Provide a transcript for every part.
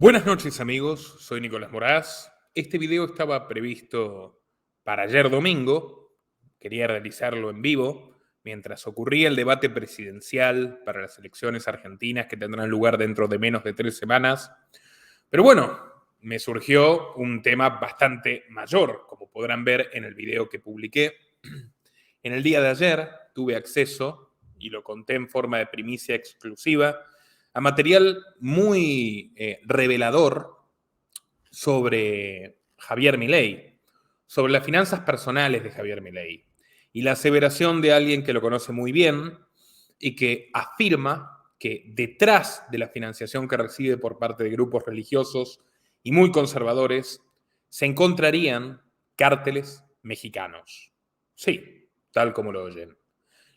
Buenas noches amigos, soy Nicolás Moraz. Este video estaba previsto para ayer domingo, quería realizarlo en vivo, mientras ocurría el debate presidencial para las elecciones argentinas que tendrán lugar dentro de menos de 3 semanas. Pero bueno, me surgió un tema bastante mayor, como podrán ver en el video que publiqué. En el día de ayer tuve acceso, y lo conté en forma de primicia exclusiva, a material muy revelador sobre Javier Milei, sobre las finanzas personales de Javier Milei y la aseveración de alguien que lo conoce muy bien y que afirma que detrás de la financiación que recibe por parte de grupos religiosos y muy conservadores se encontrarían cárteles mexicanos. Sí, tal como lo oyen.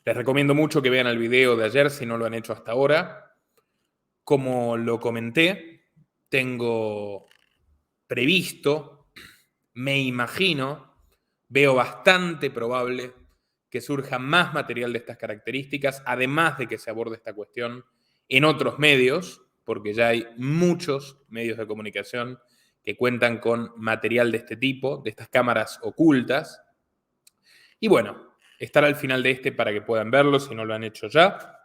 Les recomiendo mucho que vean el video de ayer si no lo han hecho hasta ahora. Como lo comenté, tengo previsto, me imagino, veo bastante probable que surja más material de estas características, además de que se aborde esta cuestión en otros medios, porque ya hay muchos medios de comunicación que cuentan con material de este tipo, de estas cámaras ocultas. Y bueno, estará al final de este para que puedan verlo si no lo han hecho ya.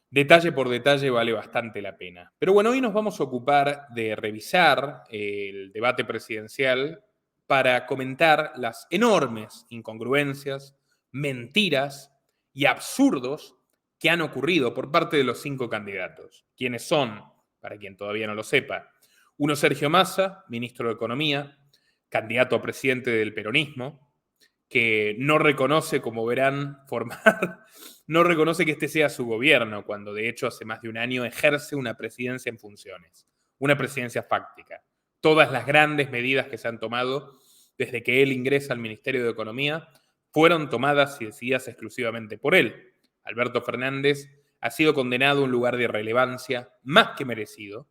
Detalle por detalle vale bastante la pena. Pero bueno, hoy nos vamos a ocupar de revisar el debate presidencial para comentar las enormes incongruencias, mentiras y absurdos que han ocurrido por parte de los 5 candidatos. ¿Quiénes son? Para quien todavía no lo sepa. Uno, Sergio Massa, ministro de Economía, candidato a presidente del peronismo, que no reconoce, como verán, no reconoce que este sea su gobierno, cuando de hecho hace más de un año ejerce una presidencia en funciones, una presidencia fáctica. Todas las grandes medidas que se han tomado desde que él ingresa al Ministerio de Economía fueron tomadas y decididas exclusivamente por él. Alberto Fernández ha sido condenado a un lugar de irrelevancia más que merecido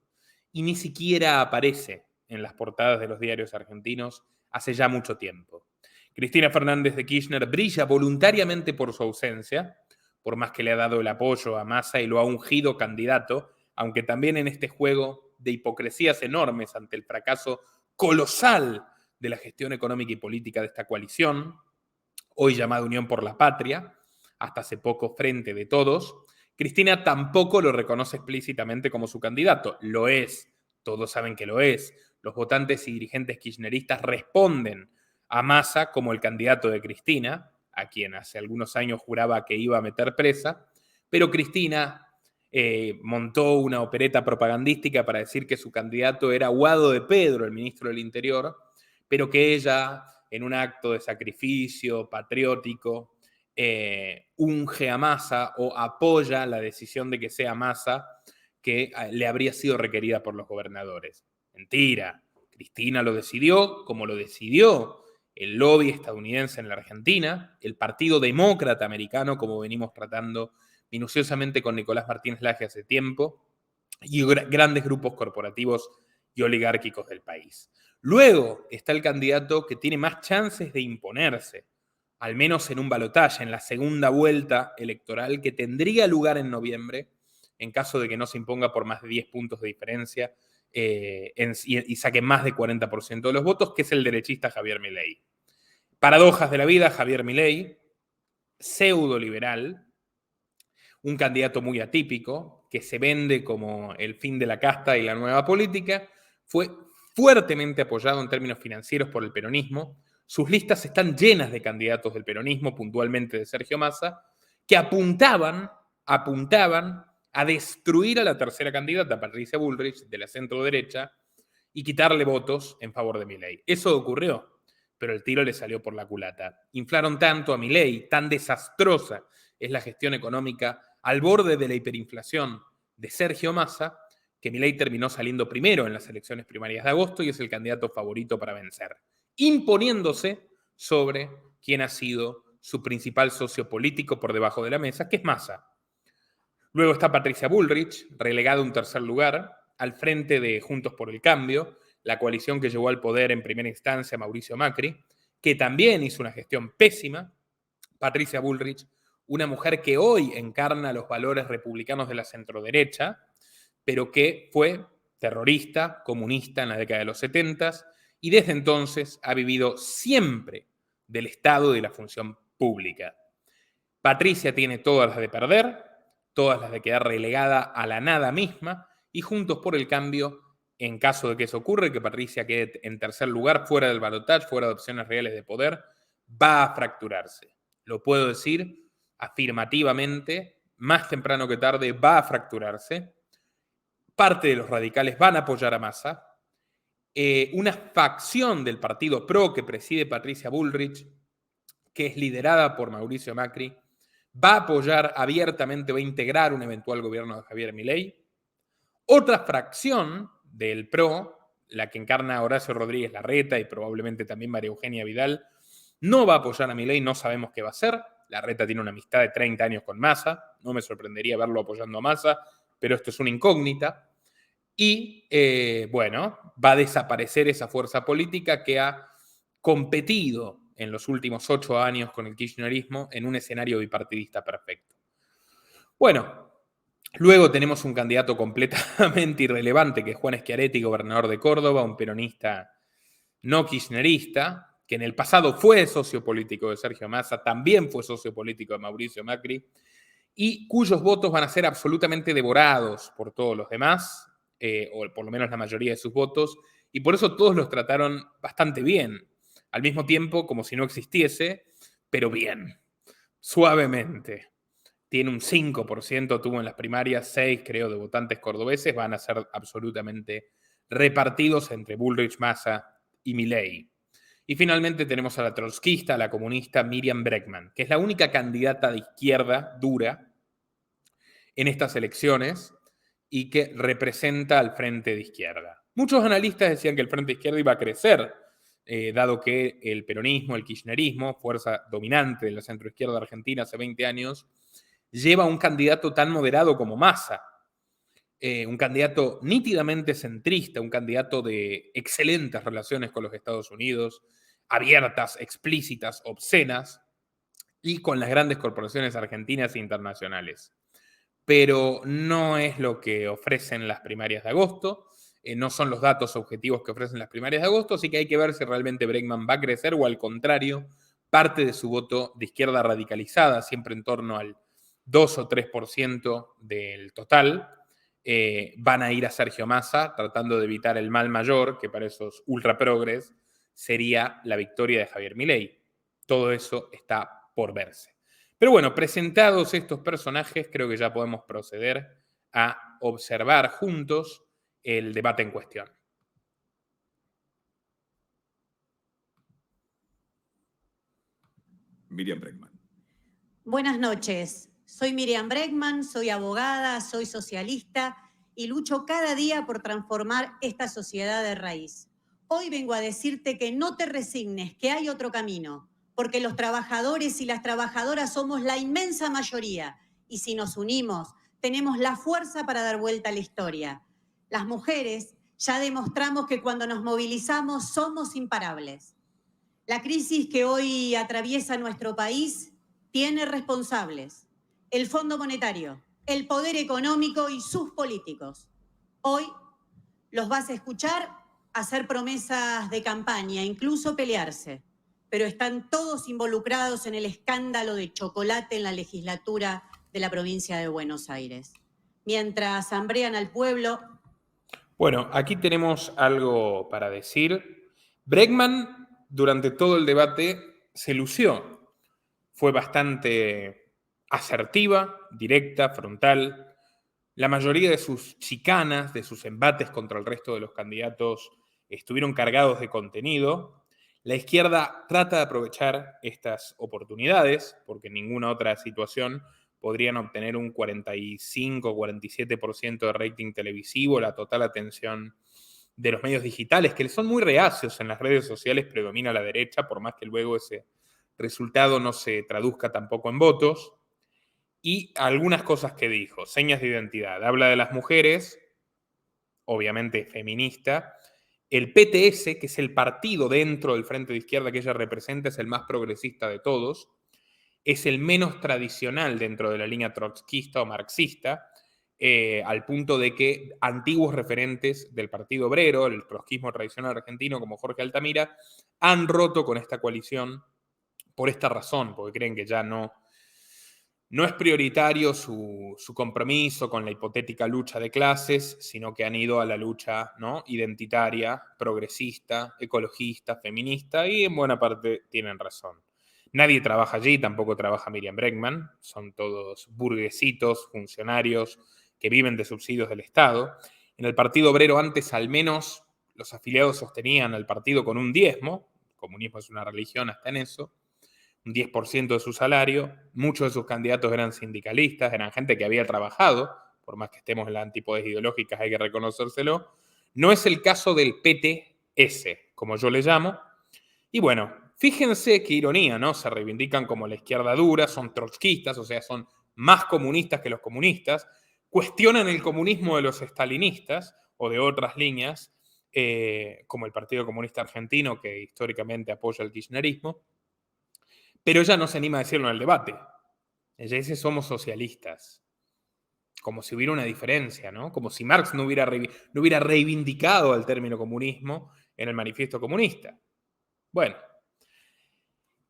y ni siquiera aparece en las portadas de los diarios argentinos hace ya mucho tiempo. Cristina Fernández de Kirchner brilla voluntariamente por su ausencia, por más que le ha dado el apoyo a Massa y lo ha ungido candidato, aunque también en este juego de hipocresías enormes ante el fracaso colosal de la gestión económica y política de esta coalición, hoy llamada Unión por la Patria, hasta hace poco Frente de Todos, Cristina tampoco lo reconoce explícitamente como su candidato. Lo es, todos saben que lo es. Los votantes y dirigentes kirchneristas responden a Massa como el candidato de Cristina, a quien hace algunos años juraba que iba a meter presa, pero Cristina montó una opereta propagandística para decir que su candidato era Guado de Pedro, el ministro del Interior, pero que ella, en un acto de sacrificio patriótico, unge a Massa o apoya la decisión de que sea Massa que le habría sido requerida por los gobernadores. Mentira. Cristina lo decidió como lo decidió el lobby estadounidense en la Argentina, el Partido Demócrata Americano, como venimos tratando minuciosamente con Nicolás Martínez Laje hace tiempo, y grandes grupos corporativos y oligárquicos del país. Luego está el candidato que tiene más chances de imponerse, al menos en un balotaje, en la segunda vuelta electoral que tendría lugar en noviembre, en caso de que no se imponga por más de 10 puntos de diferencia y saque más de 40% de los votos, que es el derechista Javier Milei. Paradojas de la vida, Javier Milei, pseudo liberal, un candidato muy atípico, que se vende como el fin de la casta y la nueva política, fue fuertemente apoyado en términos financieros por el peronismo. Sus listas están llenas de candidatos del peronismo, puntualmente de Sergio Massa, que apuntaban a destruir a la tercera candidata, Patricia Bullrich, de la centro-derecha, y quitarle votos en favor de Milei. Eso ocurrió, pero el tiro le salió por la culata. Inflaron tanto a Milei, tan desastrosa es la gestión económica al borde de la hiperinflación de Sergio Massa, que Milei terminó saliendo primero en las elecciones primarias de agosto y es el candidato favorito para vencer, imponiéndose sobre quien ha sido su principal socio político por debajo de la mesa, que es Massa. Luego está Patricia Bullrich, relegada a un tercer lugar, al frente de Juntos por el Cambio, la coalición que llevó al poder en primera instancia a Mauricio Macri, que también hizo una gestión pésima. Patricia Bullrich, una mujer que hoy encarna los valores republicanos de la centroderecha, pero que fue terrorista, comunista en la década de los 70 y desde entonces ha vivido siempre del Estado y de la función pública. Patricia tiene todas las de perder, todas las de quedar relegada a la nada misma, y Juntos por el Cambio, en caso de que eso ocurra, que Patricia quede en tercer lugar, fuera del balotaje, fuera de opciones reales de poder, va a fracturarse. Lo puedo decir afirmativamente, más temprano que tarde va a fracturarse. Parte de los radicales van a apoyar a Massa. Una facción del partido PRO que preside Patricia Bullrich, que es liderada por Mauricio Macri, va a apoyar abiertamente, va a integrar un eventual gobierno de Javier Milei. Otra fracción del PRO, la que encarna Horacio Rodríguez Larreta y probablemente también María Eugenia Vidal, no va a apoyar a Milei, no sabemos qué va a hacer. Larreta tiene una amistad de 30 años con Massa, no me sorprendería verlo apoyando a Massa, pero esto es una incógnita. Y, bueno, va a desaparecer esa fuerza política que ha competido en los últimos 8 años con el kirchnerismo en un escenario bipartidista perfecto. Bueno, luego tenemos un candidato completamente irrelevante, que es Juan Schiaretti, gobernador de Córdoba, un peronista no kirchnerista, que en el pasado fue socio político de Sergio Massa, también fue socio político de Mauricio Macri, y cuyos votos van a ser absolutamente devorados por todos los demás, o por lo menos la mayoría de sus votos, y por eso todos los trataron bastante bien, al mismo tiempo como si no existiese, pero bien, suavemente. Tiene un 5%, tuvo en las primarias 6, creo, de votantes cordobeses, van a ser absolutamente repartidos entre Bullrich, Massa y Milei. Y finalmente tenemos a la trotskista, a la comunista Miriam Bregman, que es la única candidata de izquierda dura en estas elecciones y que representa al Frente de Izquierda. Muchos analistas decían que el Frente de Izquierda iba a crecer, dado que el peronismo, el kirchnerismo, fuerza dominante de la centroizquierda argentina hace 20 años, lleva un candidato tan moderado como Massa, un candidato nítidamente centrista, un candidato de excelentes relaciones con los Estados Unidos, abiertas, explícitas, obscenas, y con las grandes corporaciones argentinas e internacionales. Pero no es lo que ofrecen las primarias de agosto, no son los datos objetivos que ofrecen las primarias de agosto, así que hay que ver si realmente Bregman va a crecer o al contrario, parte de su voto de izquierda radicalizada, siempre en torno al 2 o 3% del total, van a ir a Sergio Massa tratando de evitar el mal mayor, que para esos ultraprogres sería la victoria de Javier Milei. Todo eso está por verse. Pero bueno, presentados estos personajes, creo que ya podemos proceder a observar juntos el debate en cuestión. Miriam Bregman. Buenas noches. Soy Miriam Bregman, soy abogada, soy socialista y lucho cada día por transformar esta sociedad de raíz. Hoy vengo a decirte que no te resignes, que hay otro camino, porque los trabajadores y las trabajadoras somos la inmensa mayoría y si nos unimos, tenemos la fuerza para dar vuelta a la historia. Las mujeres ya demostramos que cuando nos movilizamos somos imparables. La crisis que hoy atraviesa nuestro país tiene responsables: el Fondo Monetario, el poder económico y sus políticos. Hoy los vas a escuchar hacer promesas de campaña, incluso pelearse, pero están todos involucrados en el escándalo de chocolate en la legislatura de la provincia de Buenos Aires. Mientras hambrean al pueblo. Bueno, aquí tenemos algo para decir. Bregman, durante todo el debate, se lució. Fue bastante asertiva, directa, frontal. La mayoría de sus chicanas, de sus embates contra el resto de los candidatos, estuvieron cargados de contenido. La izquierda trata de aprovechar estas oportunidades, porque en ninguna otra situación podrían obtener un 45-47% de rating televisivo, la total atención de los medios digitales, que son muy reacios en las redes sociales, predomina la derecha, por más que luego ese resultado no se traduzca tampoco en votos. Y algunas cosas que dijo, señas de identidad. Habla de las mujeres, obviamente feminista. El PTS, que es el partido dentro del Frente de Izquierda que ella representa, es el más progresista de todos. Es el menos tradicional dentro de la línea trotskista o marxista. al punto de que antiguos referentes del Partido Obrero, el trotskismo tradicional argentino, como Jorge Altamira, han roto con esta coalición por esta razón, porque creen que ya no es prioritario su compromiso con la hipotética lucha de clases, sino que han ido a la lucha, ¿no?, identitaria, progresista, ecologista, feminista, y en buena parte tienen razón. Nadie trabaja allí, tampoco trabaja Miriam Bregman, son todos burguesitos, funcionarios que viven de subsidios del Estado. En el Partido Obrero antes al menos los afiliados sostenían al partido con un diezmo, el comunismo es una religión hasta en eso, un 10% de su salario. Muchos de sus candidatos eran sindicalistas, eran gente que había trabajado, por más que estemos en las antípodas ideológicas, hay que reconocérselo. No es el caso del PTS, como yo le llamo. Y bueno, fíjense qué ironía, ¿no? Se reivindican como la izquierda dura, son trotskistas, o sea, son más comunistas que los comunistas, cuestionan el comunismo de los estalinistas o de otras líneas, como el Partido Comunista Argentino, que históricamente apoya el kirchnerismo, pero ella no se anima a decirlo en el debate. Ella dice somos socialistas. Como si hubiera una diferencia, ¿no? Como si Marx no hubiera reivindicado el término comunismo en el manifiesto comunista. Bueno.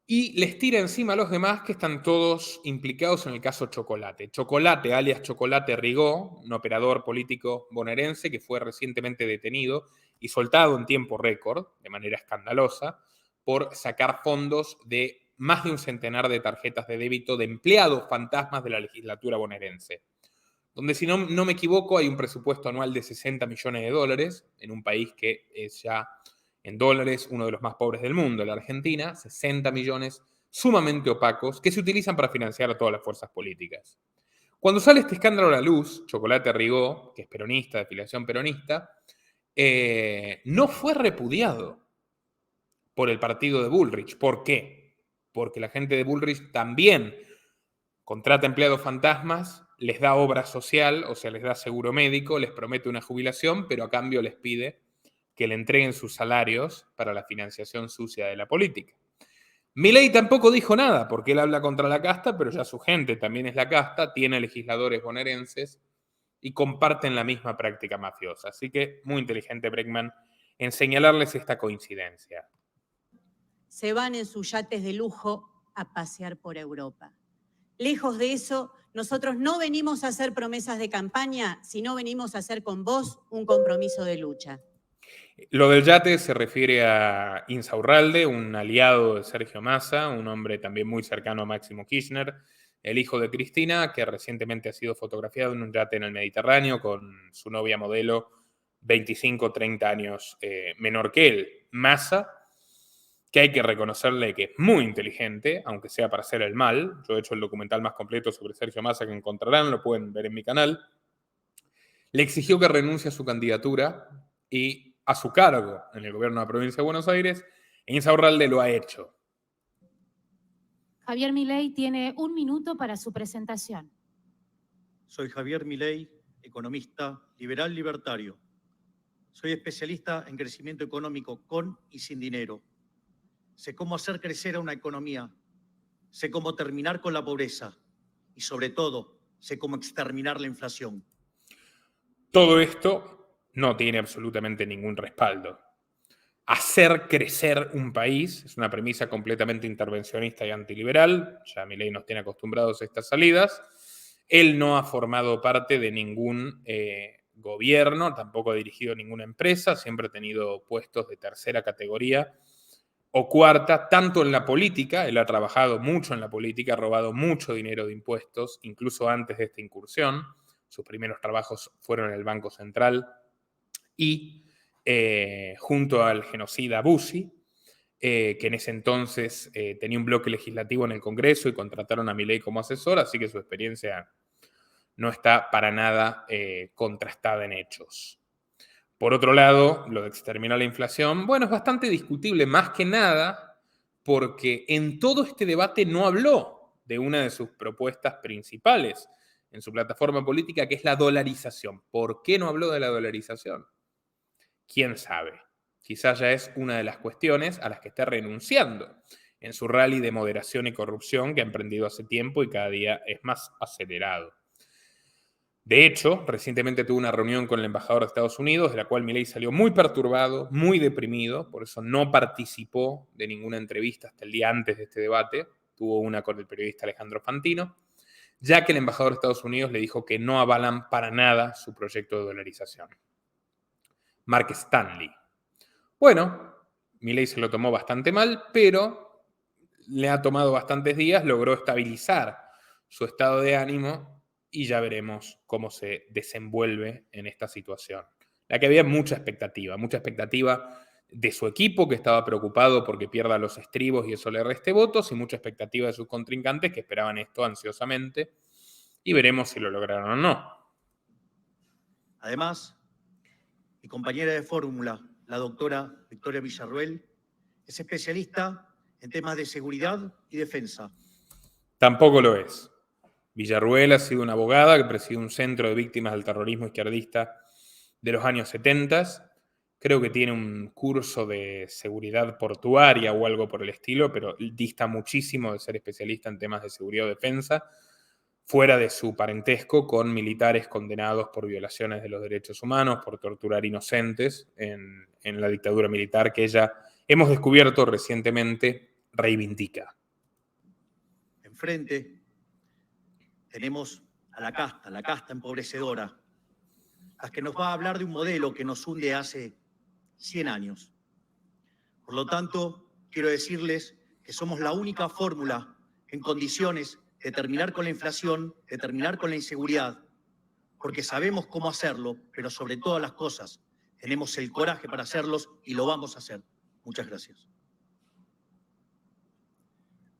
Y les tira encima a los demás que están todos implicados en el caso Chocolate. Chocolate, alias Chocolate Rigó, un operador político bonaerense que fue recientemente detenido y soltado en tiempo récord, de manera escandalosa, por sacar fondos de más de un centenar de tarjetas de débito de empleados fantasmas de la legislatura bonaerense. Donde, si no me equivoco, hay un presupuesto anual de 60 millones de dólares en un país que es ya en dólares uno de los más pobres del mundo, la Argentina, 60 millones sumamente opacos que se utilizan para financiar a todas las fuerzas políticas. Cuando sale este escándalo a la luz, Chocolate Rigó, que es peronista, de afiliación peronista, no fue repudiado por el partido de Bullrich. ¿Por qué? Porque la gente de Bullrich también contrata empleados fantasmas, les da obra social, o sea, les da seguro médico, les promete una jubilación, pero a cambio les pide que le entreguen sus salarios para la financiación sucia de la política. Milei tampoco dijo nada, porque él habla contra la casta, pero ya su gente también es la casta, tiene legisladores bonaerenses y comparten la misma práctica mafiosa. Así que muy inteligente Bregman en señalarles esta coincidencia. Se van en sus yates de lujo a pasear por Europa. Lejos de eso, nosotros no venimos a hacer promesas de campaña, sino venimos a hacer con vos un compromiso de lucha. Lo del yate se refiere a Insaurralde, un aliado de Sergio Massa, un hombre también muy cercano a Máximo Kirchner, el hijo de Cristina, que recientemente ha sido fotografiado en un yate en el Mediterráneo con su novia modelo, 25, 30 años menor que él. Massa, que hay que reconocerle que es muy inteligente, aunque sea para hacer el mal. Yo he hecho el documental más completo sobre Sergio Massa que encontrarán, lo pueden ver en mi canal. Le exigió que renuncie a su candidatura y a su cargo en el gobierno de la provincia de Buenos Aires, e Insaurralde lo ha hecho. Javier Milei tiene 1 minuto para su presentación. Soy Javier Milei, economista liberal libertario. Soy especialista en crecimiento económico con y sin dinero. Sé cómo hacer crecer a una economía. Sé cómo terminar con la pobreza. Y sobre todo, sé cómo exterminar la inflación. Todo esto no tiene absolutamente ningún respaldo. Hacer crecer un país es una premisa completamente intervencionista y antiliberal. Ya Milei nos tiene acostumbrados a estas salidas. Él no ha formado parte de ningún gobierno, tampoco ha dirigido ninguna empresa, siempre ha tenido puestos de tercera categoría o cuarta, tanto en la política. Él ha trabajado mucho en la política, ha robado mucho dinero de impuestos, incluso antes de esta incursión. Sus primeros trabajos fueron en el Banco Central y junto al genocida Bussi, que en ese entonces tenía un bloque legislativo en el Congreso y contrataron a Milei como asesor, así que su experiencia no está para nada contrastada en hechos. Por otro lado, lo de exterminar la inflación, bueno, es bastante discutible, más que nada porque en todo este debate no habló de una de sus propuestas principales en su plataforma política, que es la dolarización. ¿Por qué no habló de la dolarización? ¿Quién sabe? Quizás ya es una de las cuestiones a las que está renunciando en su rally de moderación y corrupción que ha emprendido hace tiempo y cada día es más acelerado. De hecho, recientemente tuvo una reunión con el embajador de Estados Unidos, de la cual Milei salió muy perturbado, muy deprimido, por eso no participó de ninguna entrevista hasta el día antes de este debate. Tuvo una con el periodista Alejandro Fantino, ya que el embajador de Estados Unidos le dijo que no avalan para nada su proyecto de dolarización. Mark Stanley. Bueno, Milei se lo tomó bastante mal, pero le ha tomado bastantes días, logró estabilizar su estado de ánimo y ya veremos cómo se desenvuelve en esta situación. La que había mucha expectativa de su equipo, que estaba preocupado porque pierda los estribos y eso le reste votos, y mucha expectativa de sus contrincantes que esperaban esto ansiosamente, y veremos si lo lograron o no. Además, mi compañera de fórmula, la doctora Victoria Villarruel, es especialista en temas de seguridad y defensa. Tampoco lo es. Villarruel ha sido una abogada que preside un centro de víctimas del terrorismo izquierdista de los años 70. Creo que tiene un curso de seguridad portuaria o algo por el estilo, pero dista muchísimo de ser especialista en temas de seguridad o defensa, fuera de su parentesco con militares condenados por violaciones de los derechos humanos, por torturar inocentes en la dictadura militar que ella, hemos descubierto recientemente, reivindica. Enfrente tenemos a la casta empobrecedora, la que nos va a hablar de un modelo que nos hunde hace 100 años. Por lo tanto, quiero decirles que somos la única fórmula en condiciones de terminar con la inflación, de terminar con la inseguridad, porque sabemos cómo hacerlo, pero sobre todas las cosas tenemos el coraje para hacerlos y lo vamos a hacer. Muchas gracias.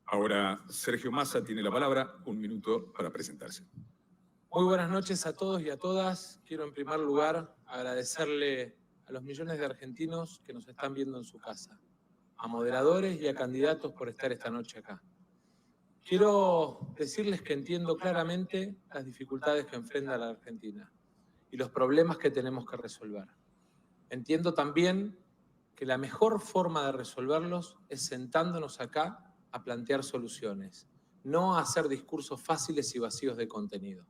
Ahora Sergio Massa tiene la palabra, 1 minuto para presentarse. Muy buenas noches a todos y a todas. Quiero en primer lugar agradecerle a los millones de argentinos que nos están viendo en su casa, a moderadores y a candidatos por estar esta noche acá. Quiero decirles que entiendo claramente las dificultades que enfrenta la Argentina y los problemas que tenemos que resolver. Entiendo también que la mejor forma de resolverlos es sentándonos acá a plantear soluciones, no a hacer discursos fáciles y vacíos de contenido.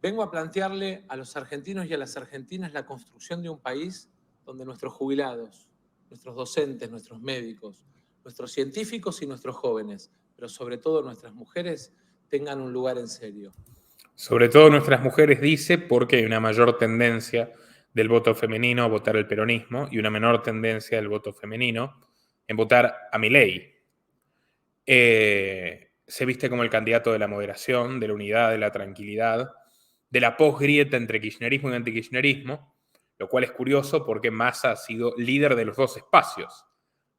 Vengo a plantearle a los argentinos y a las argentinas la construcción de un país donde nuestros jubilados, nuestros docentes, nuestros médicos, nuestros científicos y nuestros jóvenes, pero sobre todo nuestras mujeres, tengan un lugar en serio. Sobre todo nuestras mujeres, dice, porque hay una mayor tendencia del voto femenino a votar el peronismo y una menor tendencia del voto femenino en votar a Milei. Se viste como el candidato de la moderación, de la unidad, de la tranquilidad, de la posgrieta entre kirchnerismo y antikirchnerismo, lo cual es curioso porque Massa ha sido líder de los dos espacios.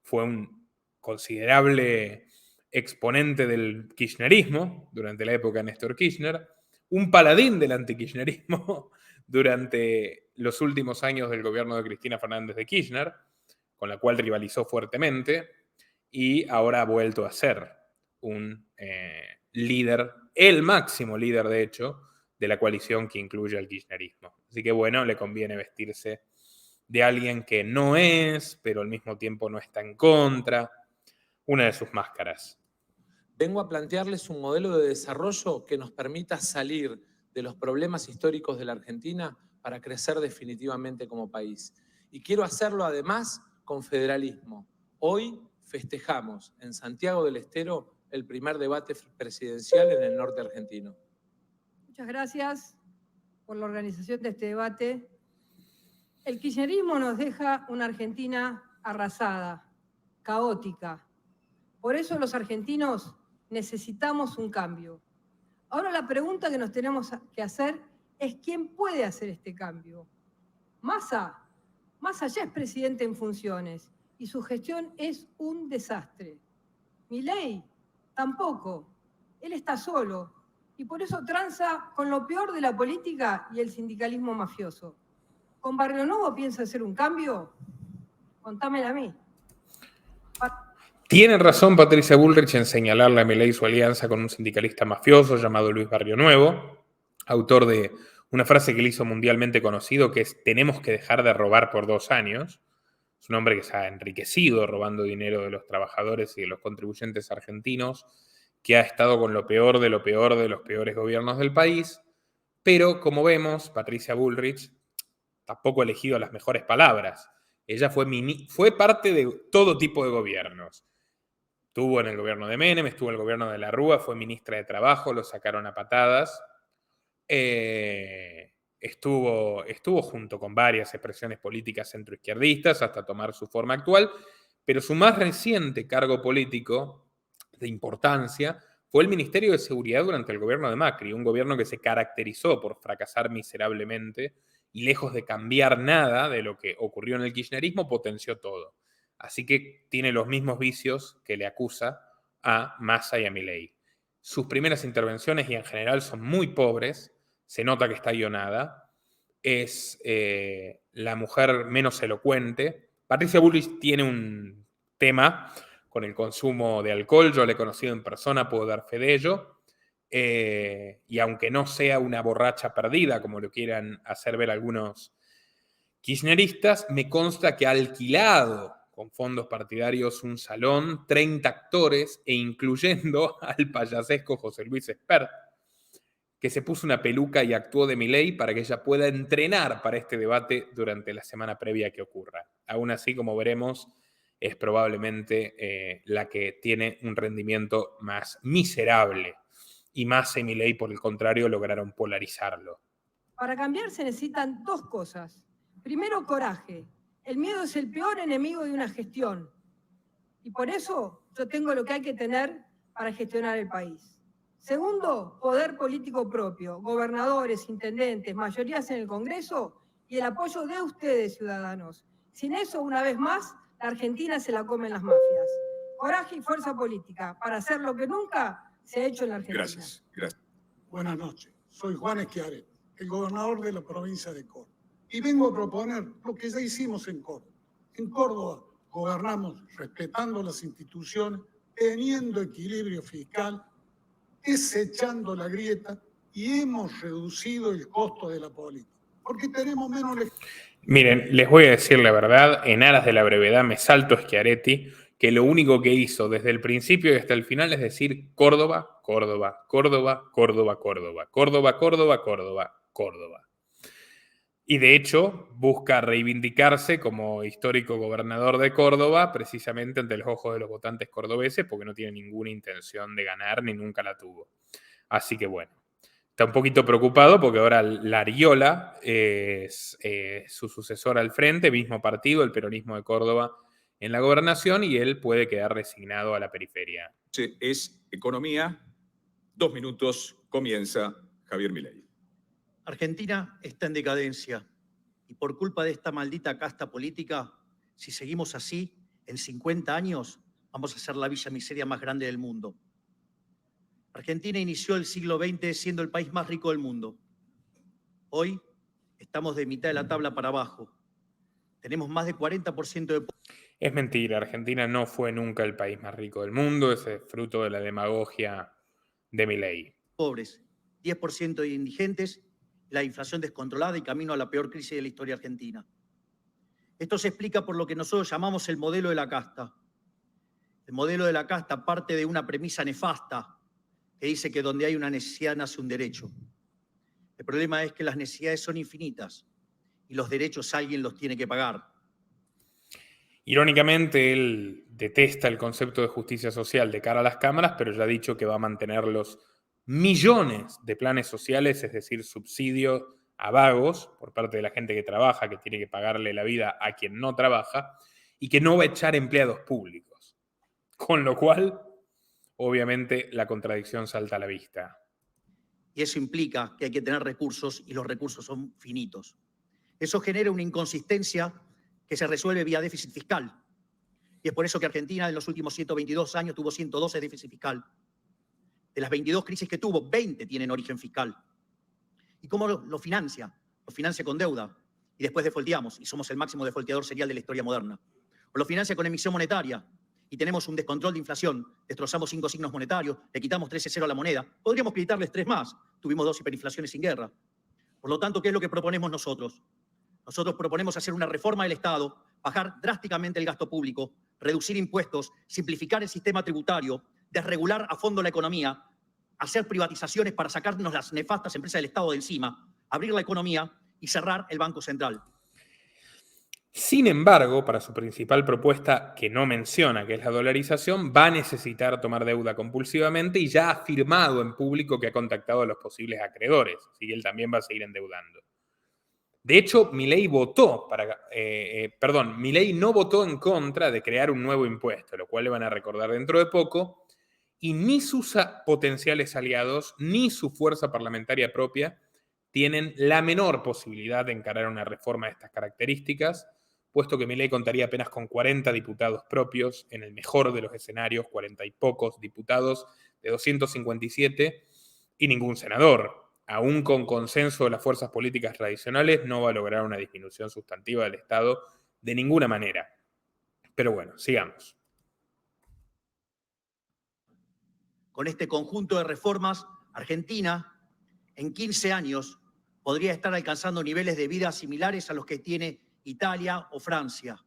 Fue un considerable exponente del kirchnerismo durante la época de Néstor Kirchner, un paladín del antikirchnerismo durante los últimos años del gobierno de Cristina Fernández de Kirchner, con la cual rivalizó fuertemente, y ahora ha vuelto a ser un líder, el máximo líder, de hecho, de la coalición que incluye al kirchnerismo. Así que, bueno, le conviene vestirse de alguien que no es, pero al mismo tiempo no está en contra, una de sus máscaras. Vengo a plantearles un modelo de desarrollo que nos permita salir de los problemas históricos de la Argentina para crecer definitivamente como país. Y quiero hacerlo además con federalismo. Hoy festejamos en Santiago del Estero el primer debate presidencial en el norte argentino. Muchas gracias por la organización de este debate. El kirchnerismo nos deja una Argentina arrasada, caótica. Por eso los argentinos necesitamos un cambio. Ahora la pregunta que nos tenemos que hacer es ¿quién puede hacer este cambio? Massa ya es presidente en funciones y su gestión es un desastre. Milei tampoco. Él está solo y por eso tranza con lo peor de la política y el sindicalismo mafioso. ¿Con Barrionuevo piensa hacer un cambio? Contámela a mí. Tiene razón Patricia Bullrich en señalarle a Milei su alianza con un sindicalista mafioso llamado Luis Barrionuevo, autor de una frase que le hizo mundialmente conocido, que es «tenemos que dejar de robar por 2 años». Es un hombre que se ha enriquecido robando dinero de los trabajadores y de los contribuyentes argentinos, que ha estado con lo peor de los peores gobiernos del país, Pero, como vemos, Patricia Bullrich tampoco ha elegido las mejores palabras. Ella fue parte de todo tipo de gobiernos. Estuvo en el gobierno de Menem, estuvo en el gobierno de la Rúa, fue ministra de Trabajo, lo sacaron a patadas. Estuvo junto con varias expresiones políticas centroizquierdistas hasta tomar su forma actual, pero su más reciente cargo político de importancia fue el Ministerio de Seguridad durante el gobierno de Macri, un gobierno que se caracterizó por fracasar miserablemente y lejos de cambiar nada de lo que ocurrió en el kirchnerismo, potenció todo. Así que tiene los mismos vicios que le acusa a Massa y a Milei. Sus primeras intervenciones y en general son muy pobres, se nota que está guionada, es la mujer menos elocuente. Patricia Bullrich tiene un tema con el consumo de alcohol, yo la he conocido en persona, puedo dar fe de ello, y aunque no sea una borracha perdida, como lo quieran hacer ver algunos kirchneristas, me consta que ha alquilado con fondos partidarios un salón, 30 actores, e incluyendo al payasesco José Luis Espert, que se puso una peluca y actuó de Milei para que ella pueda entrenar para este debate durante la semana previa que ocurra. Aún así, como veremos, es probablemente la que tiene un rendimiento más miserable. Y Massa y Milei, por el contrario, lograron polarizarlo. Para cambiar se necesitan dos cosas. Primero, coraje. El miedo es el peor enemigo de una gestión. Y por eso yo tengo lo que hay que tener para gestionar el país. Segundo, poder político propio, gobernadores, intendentes, mayorías en el Congreso y el apoyo de ustedes, ciudadanos. Sin eso, una vez más, la Argentina se la comen las mafias. Coraje y fuerza política para hacer lo que nunca se ha hecho en la Argentina. Gracias. Buenas noches. Soy Juan Schiaretti, el gobernador de la provincia de Córdoba. Y vengo a proponer lo que ya hicimos en Córdoba. En Córdoba gobernamos respetando las instituciones, teniendo equilibrio fiscal, desechando la grieta y hemos reducido el costo de la política. Porque tenemos menos... Miren, les voy a decir la verdad, en aras de la brevedad me salto Schiaretti, que lo único que hizo desde el principio y hasta el final es decir Córdoba, Córdoba, Córdoba, Córdoba, Córdoba, Córdoba, Córdoba, Córdoba, Córdoba. Y de hecho busca reivindicarse como histórico gobernador de Córdoba precisamente ante los ojos de los votantes cordobeses porque no tiene ninguna intención de ganar ni nunca la tuvo. Así que bueno, está un poquito preocupado porque ahora Lariola es su sucesor al frente, mismo partido, el peronismo de Córdoba en la gobernación y él puede quedar resignado a la periferia. Es Economía. 2 minutos. Comienza Javier Milei. Argentina está en decadencia y por culpa de esta maldita casta política, si seguimos así, en 50 años vamos a ser la villa miseria más grande del mundo. Argentina inició el siglo XX siendo el país más rico del mundo. Hoy estamos de mitad de la tabla para abajo. Tenemos más de 40% de... Es mentira, Argentina no fue nunca el país más rico del mundo, ese es fruto de la demagogia de Milei. pobres, 10% de indigentes, la inflación descontrolada y camino a la peor crisis de la historia argentina. Esto se explica por lo que nosotros llamamos el modelo de la casta. El modelo de la casta parte de una premisa nefasta que dice que donde hay una necesidad nace un derecho. El problema es que las necesidades son infinitas y los derechos alguien los tiene que pagar. Irónicamente, él detesta el concepto de justicia social de cara a las cámaras, pero ya ha dicho que va a mantener los millones de planes sociales, es decir, subsidios a vagos por parte de la gente que trabaja, que tiene que pagarle la vida a quien no trabaja, y que no va a echar empleados públicos. Con lo cual, obviamente, la contradicción salta a la vista. Y eso implica que hay que tener recursos y los recursos son finitos. Eso genera una inconsistencia que se resuelve vía déficit fiscal. Y es por eso que Argentina en los últimos 122 años tuvo 112 de déficit fiscal. De las 22 crisis que tuvo, 20 tienen origen fiscal. ¿Y cómo lo financia? Lo financia con deuda y después defolteamos y somos el máximo defolteador serial de la historia moderna. O lo financia con emisión monetaria y tenemos un descontrol de inflación, destrozamos 5 signos monetarios, le quitamos 13,0 a la moneda. Podríamos quitarles 3 más, tuvimos 2 hiperinflaciones sin guerra. Por lo tanto, ¿qué es lo que proponemos nosotros? Nosotros proponemos hacer una reforma del Estado, bajar drásticamente el gasto público, reducir impuestos, simplificar el sistema tributario, desregular a fondo la economía, hacer privatizaciones para sacarnos las nefastas empresas del Estado de encima, abrir la economía y cerrar el Banco Central. Sin embargo, para su principal propuesta, que no menciona, que es la dolarización, va a necesitar tomar deuda compulsivamente y ya ha afirmado en público que ha contactado a los posibles acreedores, así que él también va a seguir endeudando. De hecho, Milei no votó en contra de crear un nuevo impuesto, lo cual le van a recordar dentro de poco, y ni sus potenciales aliados ni su fuerza parlamentaria propia tienen la menor posibilidad de encarar una reforma de estas características, puesto que Milei contaría apenas con 40 diputados propios, en el mejor de los escenarios, 40 y pocos diputados de 257 y ningún senador. Aún con consenso de las fuerzas políticas tradicionales, no va a lograr una disminución sustantiva del Estado de ninguna manera. Pero bueno, sigamos. Con este conjunto de reformas, Argentina, en 15 años, podría estar alcanzando niveles de vida similares a los que tiene Italia o Francia.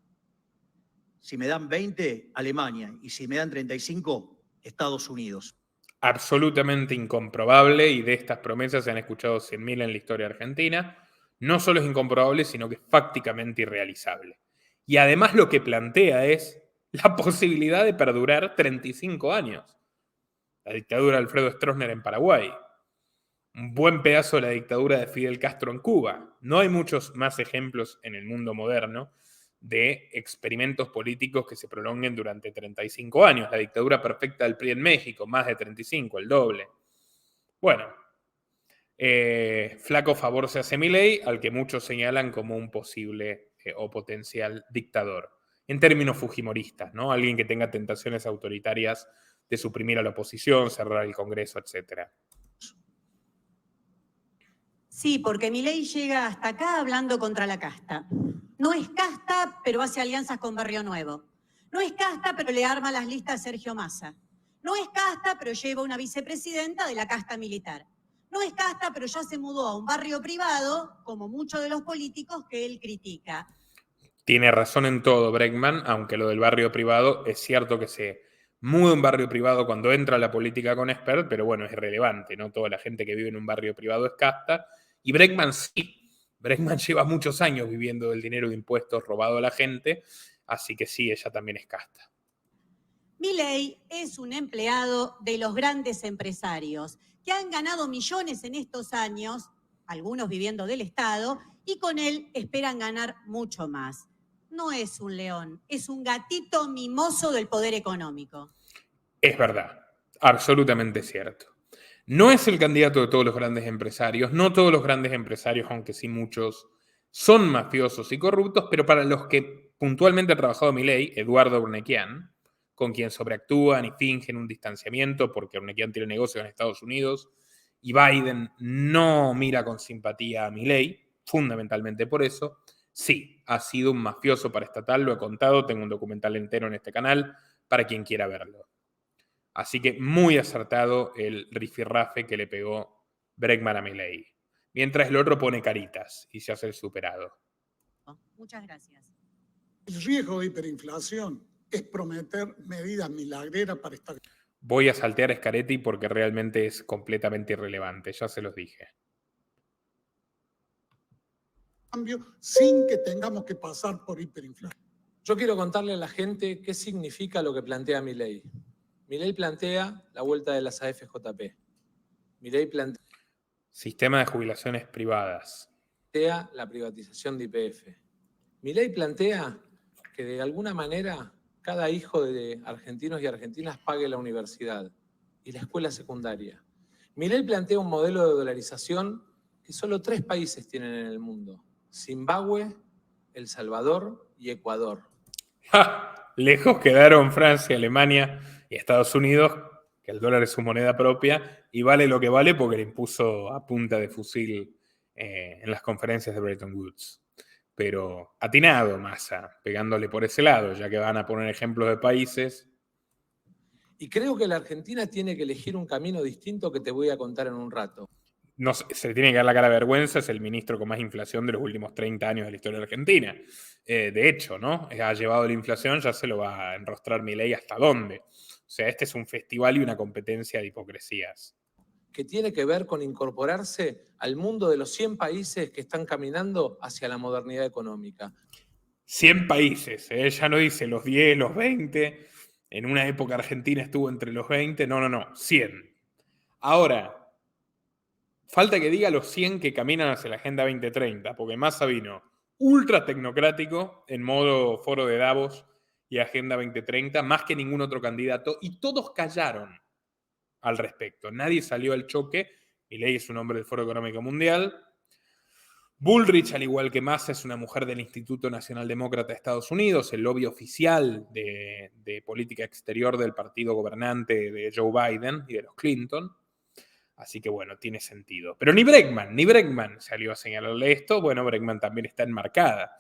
Si me dan 20, Alemania, y si me dan 35, Estados Unidos. Absolutamente incomprobable, y de estas promesas se han escuchado 100.000 en la historia argentina. No solo es incomprobable, sino que es fácticamente irrealizable. Y además lo que plantea es la posibilidad de perdurar 35 años. La dictadura de Alfredo Stroessner en Paraguay. Un buen pedazo de la dictadura de Fidel Castro en Cuba. No hay muchos más ejemplos en el mundo moderno de experimentos políticos que se prolonguen durante 35 años. La dictadura perfecta del PRI en México, más de 35, el doble. Bueno, flaco favor se hace Milei, al que muchos señalan como un posible o potencial dictador. En términos fujimoristas, ¿no? Alguien que tenga tentaciones autoritarias de suprimir a la oposición, cerrar el Congreso, etc. Sí, porque Milei llega hasta acá hablando contra la casta. No es casta, pero hace alianzas con Barrio Nuevo. No es casta, pero le arma las listas a Sergio Massa. No es casta, pero lleva una vicepresidenta de la casta militar. No es casta, pero ya se mudó a un barrio privado, como muchos de los políticos que él critica. Tiene razón en todo Bregman, aunque lo del barrio privado es cierto que se muda a un barrio privado cuando entra a la política con Espert, pero bueno, es irrelevante, ¿no? Toda la gente que vive en un barrio privado es casta. Y Bregman sí. Bregman lleva muchos años viviendo del dinero de impuestos robado a la gente, así que sí, ella también es casta. Milei es un empleado de los grandes empresarios que han ganado millones en estos años, algunos viviendo del Estado, y con él esperan ganar mucho más. No es un león, es un gatito mimoso del poder económico. Es verdad, absolutamente cierto. No es el candidato de todos los grandes empresarios, no todos los grandes empresarios, aunque sí muchos, son mafiosos y corruptos, pero para los que puntualmente ha trabajado Milei, Eduardo Urnequian, con quien sobreactúan y fingen un distanciamiento porque Urnequian tiene negocios en Estados Unidos y Biden no mira con simpatía a Milei, fundamentalmente por eso, sí, ha sido un mafioso paraestatal, lo he contado, tengo un documental entero en este canal para quien quiera verlo. Así que muy acertado el rifirrafe que le pegó Bregman a Milei. Mientras el otro pone caritas y se hace el superado. Muchas gracias. El riesgo de hiperinflación es prometer medidas milagreras para estar. Voy a saltear a Scaretti porque realmente es completamente irrelevante, ya se los dije. Cambio sin que tengamos que pasar por hiperinflación. Yo quiero contarle a la gente qué significa lo que plantea Milei. Milei plantea la vuelta de las AFJP. Milei plantea sistema de jubilaciones privadas. La privatización de YPF. Milei plantea que de alguna manera cada hijo de argentinos y argentinas pague la universidad y la escuela secundaria. Milei plantea un modelo de dolarización que solo 3 países tienen en el mundo: Zimbabue, El Salvador y Ecuador. ¡Ja! Lejos quedaron Francia, Alemania y Estados Unidos, que el dólar es su moneda propia y vale lo que vale porque le impuso a punta de fusil en las conferencias de Bretton Woods. Pero atinado Massa, pegándole por ese lado, ya que van a poner ejemplos de países. Y creo que la Argentina tiene que elegir un camino distinto que te voy a contar en un rato. No, se le tiene que dar la cara de vergüenza, es el ministro con más inflación de los últimos 30 años de la historia de Argentina. De hecho, ¿no? Ha llevado la inflación, ya se lo va a enrostrar Milei hasta dónde. O sea, este es un festival y una competencia de hipocresías. que tiene que ver con incorporarse al mundo de los 100 países que están caminando hacia la modernidad económica. 100 países, ya no dice los 10, los 20. En una época Argentina estuvo entre los 20. No, 100. Ahora, falta que diga los 100 que caminan hacia la Agenda 2030, porque Massa vino ultra tecnocrático en modo foro de Davos y Agenda 2030, más que ningún otro candidato, y todos callaron al respecto. Nadie salió al choque. Milei es un hombre del Foro Económico Mundial. Bullrich, al igual que Massa, es una mujer del Instituto Nacional Demócrata de Estados Unidos, el lobby oficial de política exterior del partido gobernante de Joe Biden y de los Clinton. Así que bueno, tiene sentido. Pero ni Bregman salió a señalarle esto. Bueno, Bregman también está enmarcada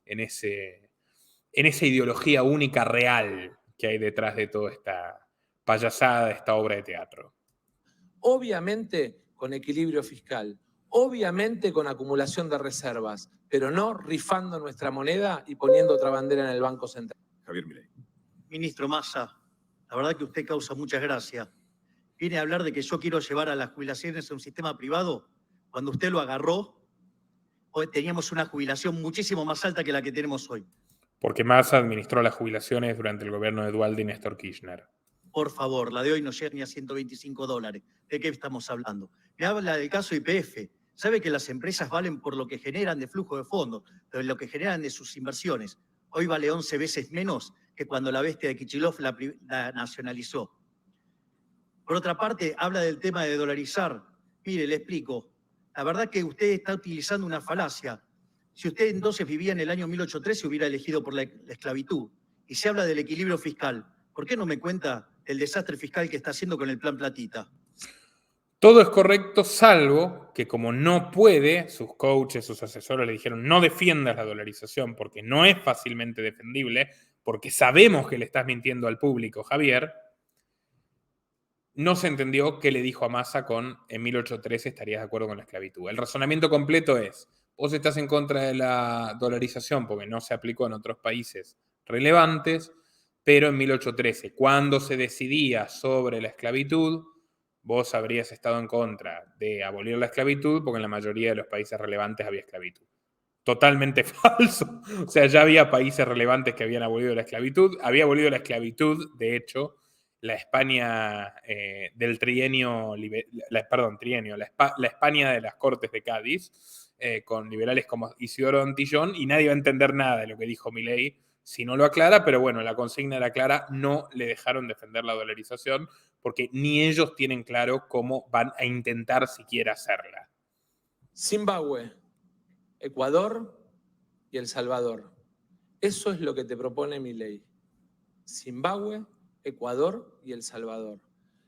en esa ideología única real que hay detrás de toda esta payasada, esta obra de teatro. Obviamente con equilibrio fiscal, obviamente con acumulación de reservas, pero no rifando nuestra moneda y poniendo otra bandera en el Banco Central. Javier Milei. Ministro Massa, la verdad que usted causa mucha gracia. Viene a hablar de que yo quiero llevar a las jubilaciones a un sistema privado. Cuando usted lo agarró, hoy teníamos una jubilación muchísimo más alta que la que tenemos hoy. Porque Massa administró las jubilaciones durante el gobierno de Dualde y Néstor Kirchner. Por favor, la de hoy no llega ni a $125. ¿De qué estamos hablando? Me habla del caso YPF. Sabe que las empresas valen por lo que generan de flujo de fondos, pero lo que generan de sus inversiones. Hoy vale 11 veces menos que cuando la bestia de Kicillof la nacionalizó. Por otra parte, habla del tema de dolarizar. Mire, le explico. La verdad que usted está utilizando una falacia. Si usted entonces vivía en el año 1813, hubiera elegido por la esclavitud. Y se habla del equilibrio fiscal. ¿Por qué no me cuenta el desastre fiscal que está haciendo con el Plan Platita? Todo es correcto, salvo que como no puede, sus coaches, sus asesores le dijeron no defiendas la dolarización porque no es fácilmente defendible, porque sabemos que le estás mintiendo al público, Javier. No se entendió qué le dijo a Massa con en 1813 estarías de acuerdo con la esclavitud. El razonamiento completo es, vos estás en contra de la dolarización porque no se aplicó en otros países relevantes, pero en 1813, cuando se decidía sobre la esclavitud, vos habrías estado en contra de abolir la esclavitud porque en la mayoría de los países relevantes había esclavitud. Totalmente falso. O sea, ya había países relevantes que habían abolido la esclavitud. Había abolido la esclavitud, de hecho, la España del trienio, la España de las Cortes de Cádiz, con liberales como Isidoro Antillón, y nadie va a entender nada de lo que dijo Milei si no lo aclara, pero bueno, la consigna era clara, no le dejaron defender la dolarización porque ni ellos tienen claro cómo van a intentar siquiera hacerla. Zimbabue, Ecuador y El Salvador. Eso es lo que te propone Milei. Zimbabue, Ecuador y El Salvador.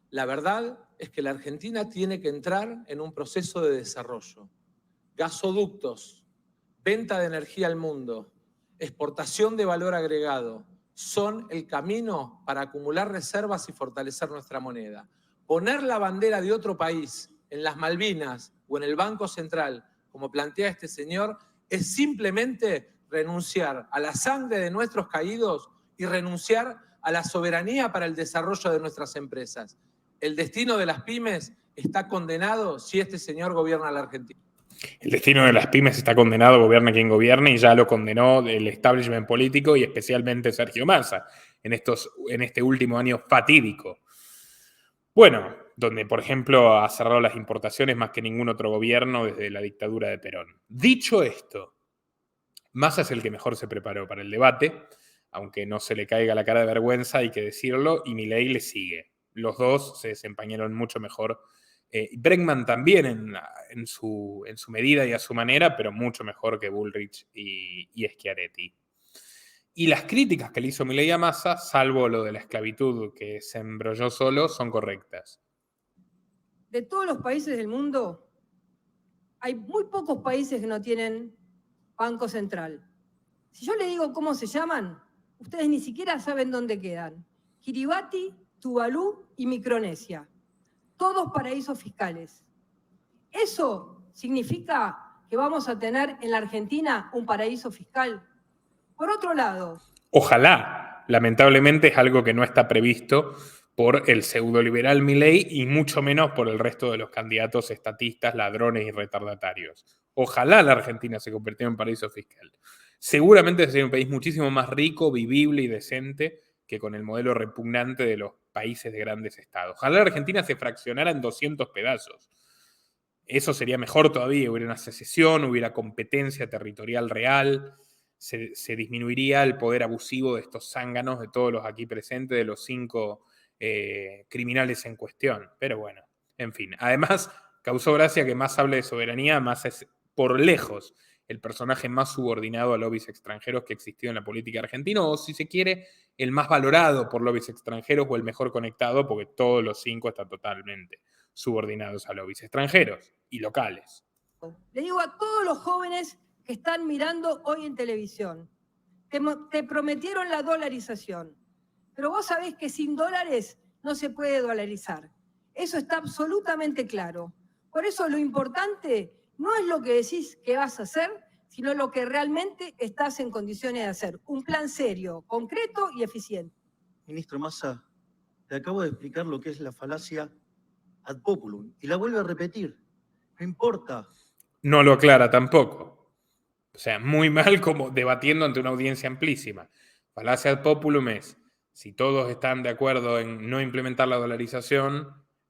La verdad es que la Argentina tiene que entrar en un proceso de desarrollo. Gasoductos, venta de energía al mundo, exportación de valor agregado, son el camino para acumular reservas y fortalecer nuestra moneda. Poner la bandera de otro país en las Malvinas o en el Banco Central, como plantea este señor, es simplemente renunciar a la sangre de nuestros caídos y renunciar a la soberanía para el desarrollo de nuestras empresas. El destino de las pymes está condenado si este señor gobierna la Argentina. El destino de las pymes está condenado, gobierne quien gobierne, y ya lo condenó el establishment político y especialmente Sergio Massa en este último año fatídico. Bueno, donde, por ejemplo, ha cerrado las importaciones más que ningún otro gobierno desde la dictadura de Perón. Dicho esto, Massa es el que mejor se preparó para el debate, aunque no se le caiga la cara de vergüenza, hay que decirlo, y Milei le sigue. Los dos se desempeñaron mucho mejor. Bregman también en su medida y a su manera, pero mucho mejor que Bullrich y Schiaretti. Y las críticas que le hizo Milei a Massa, salvo lo de la esclavitud que se embrolló solo, son correctas. De todos los países del mundo, hay muy pocos países que no tienen Banco Central. Si yo le digo cómo se llaman, ustedes ni siquiera saben dónde quedan. Kiribati, Tuvalu y Micronesia. Todos paraísos fiscales. ¿Eso significa que vamos a tener en la Argentina un paraíso fiscal? Por otro lado... Ojalá. Lamentablemente es algo que no está previsto por el pseudoliberal Milei y mucho menos por el resto de los candidatos estatistas, ladrones y retardatarios. Ojalá la Argentina se convirtiera en un paraíso fiscal. Seguramente sería un país muchísimo más rico, vivible y decente que con el modelo repugnante de los países de grandes estados. Ojalá la Argentina se fraccionara en 200 pedazos. Eso sería mejor todavía, hubiera una secesión, hubiera competencia territorial real, se disminuiría el poder abusivo de estos zánganos, de todos los aquí presentes, de los 5 criminales en cuestión. Pero bueno, en fin. Además, causó gracia que más hable de soberanía, más es por lejos el personaje más subordinado a lobbies extranjeros que existió en la política argentina, o si se quiere, el más valorado por lobbies extranjeros o el mejor conectado, porque todos los 5 están totalmente subordinados a lobbies extranjeros y locales. Le digo a todos los jóvenes que están mirando hoy en televisión, te prometieron la dolarización, pero vos sabés que sin dólares no se puede dolarizar. Eso está absolutamente claro. Por eso lo importante no es lo que decís que vas a hacer, sino lo que realmente estás en condiciones de hacer. Un plan serio, concreto y eficiente. Ministro Massa, le acabo de explicar lo que es la falacia ad populum y la vuelvo a repetir. No importa. No lo aclara tampoco. O sea, muy mal como debatiendo ante una audiencia amplísima. Falacia ad populum es, si todos están de acuerdo en no implementar la dolarización,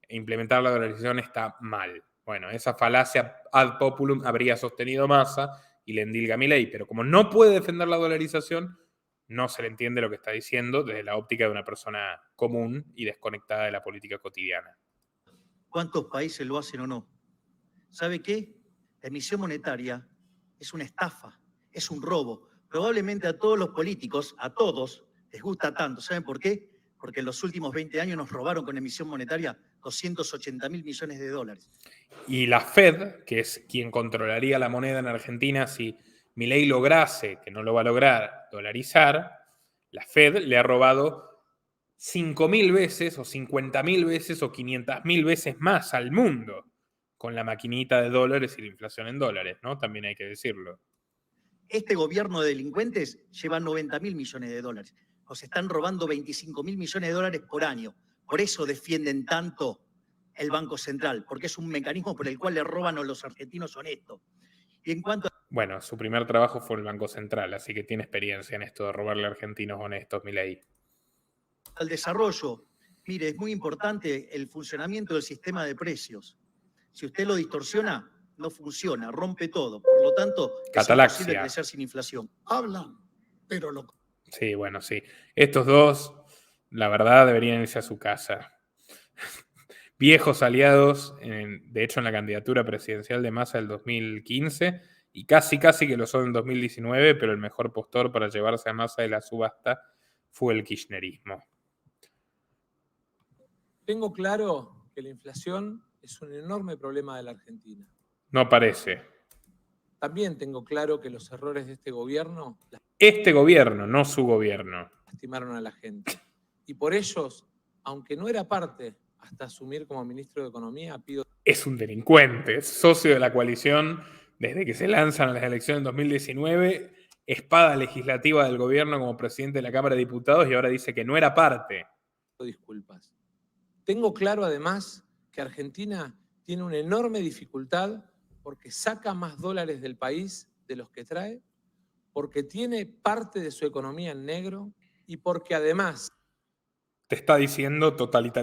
implementar la dolarización está mal. Bueno, esa falacia ad populum habría sostenido Massa y le endilga Milei, pero como no puede defender la dolarización, no se le entiende lo que está diciendo desde la óptica de una persona común y desconectada de la política cotidiana. ¿Cuántos países lo hacen o no? ¿Sabe qué? La emisión monetaria es una estafa, es un robo. Probablemente a todos los políticos, a todos, les gusta tanto. ¿Saben por qué? Porque en los últimos 20 años nos robaron con emisión monetaria 280.000 millones de dólares. Y la Fed, que es quien controlaría la moneda en Argentina si Milei lograse, que no lo va a lograr, dolarizar, la Fed le ha robado 5.000 veces o 50.000 veces o 500.000 veces más al mundo con la maquinita de dólares y la inflación en dólares, ¿no? También hay que decirlo. Este gobierno de delincuentes lleva 90.000 millones de dólares. Nos están robando 25.000 millones de dólares por año. Por eso defienden tanto el Banco Central, porque es un mecanismo por el cual le roban a los argentinos honestos. Y en cuanto Bueno, su primer trabajo fue el Banco Central, así que tiene experiencia en esto de robarle a argentinos honestos, Milei. al desarrollo, mire, es muy importante el funcionamiento del sistema de precios. Si usted lo distorsiona, no funciona, rompe todo. Por lo tanto, Catalaxia. es imposible crecer sin inflación. Hablan, pero lo... Sí, bueno, sí. Estos dos, la verdad, deberían irse a su casa. Viejos aliados, de hecho, en la candidatura presidencial de Massa del 2015, y casi que lo son en 2019, pero el mejor postor para llevarse a Massa de la subasta fue el kirchnerismo. Tengo claro que la inflación es un enorme problema de la Argentina. No parece. También tengo claro que los errores de este gobierno Este gobierno, no su gobierno. lastimaron a la gente. Y por ellos, aunque no era parte hasta asumir como ministro de Economía, pido... Es un delincuente, es socio de la coalición desde que se lanzan a las elecciones en 2019, espada legislativa del gobierno como presidente de la Cámara de Diputados y ahora dice que no era parte. disculpas. Tengo claro además que Argentina tiene una enorme dificultad porque saca más dólares del país de los que trae, porque tiene parte de su economía en negro y porque además... Te está diciendo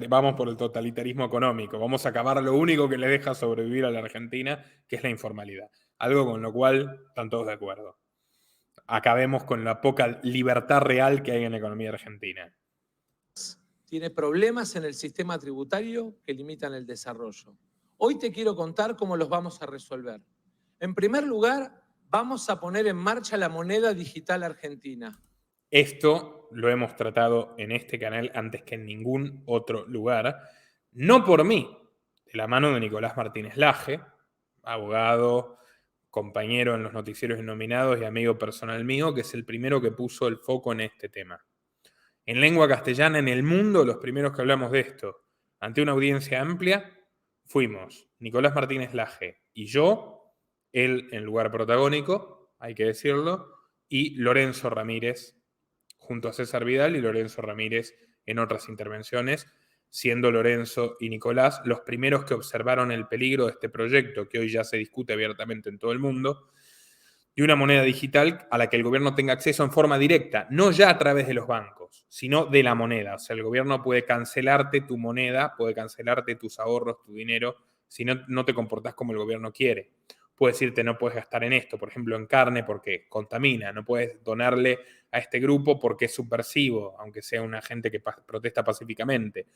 vamos por el totalitarismo económico, vamos a acabar lo único que le deja sobrevivir a la Argentina, que es la informalidad. Algo con lo cual están todos de acuerdo. Acabemos con la poca libertad real que hay en la economía argentina. Tiene problemas en el sistema tributario que limitan el desarrollo. Hoy te quiero contar cómo los vamos a resolver. En primer lugar, vamos a poner en marcha la moneda digital argentina. Esto lo hemos tratado en este canal antes que en ningún otro lugar, no por mí, de la mano de Nicolás Martínez Laje, abogado, compañero en los noticieros Innominados y amigo personal mío, que es el primero que puso el foco en este tema. En lengua castellana, en el mundo, los primeros que hablamos de esto, ante una audiencia amplia, fuimos Nicolás Martínez Laje y yo, él en lugar protagónico, hay que decirlo, y Lorenzo Ramírez, junto a César Vidal y Lorenzo Ramírez en otras intervenciones, siendo Lorenzo y Nicolás los primeros que observaron el peligro de este proyecto, que hoy ya se discute abiertamente en todo el mundo, de una moneda digital a la que el gobierno tenga acceso en forma directa, no ya a través de los bancos, sino de la moneda. O sea, el gobierno puede cancelarte tu moneda, puede cancelarte tus ahorros, tu dinero, si no te comportás como el gobierno quiere. Puede decirte no puedes gastar en esto, por ejemplo en carne porque contamina, no puedes donarle a este grupo porque es subversivo, aunque sea una gente que protesta pacíficamente.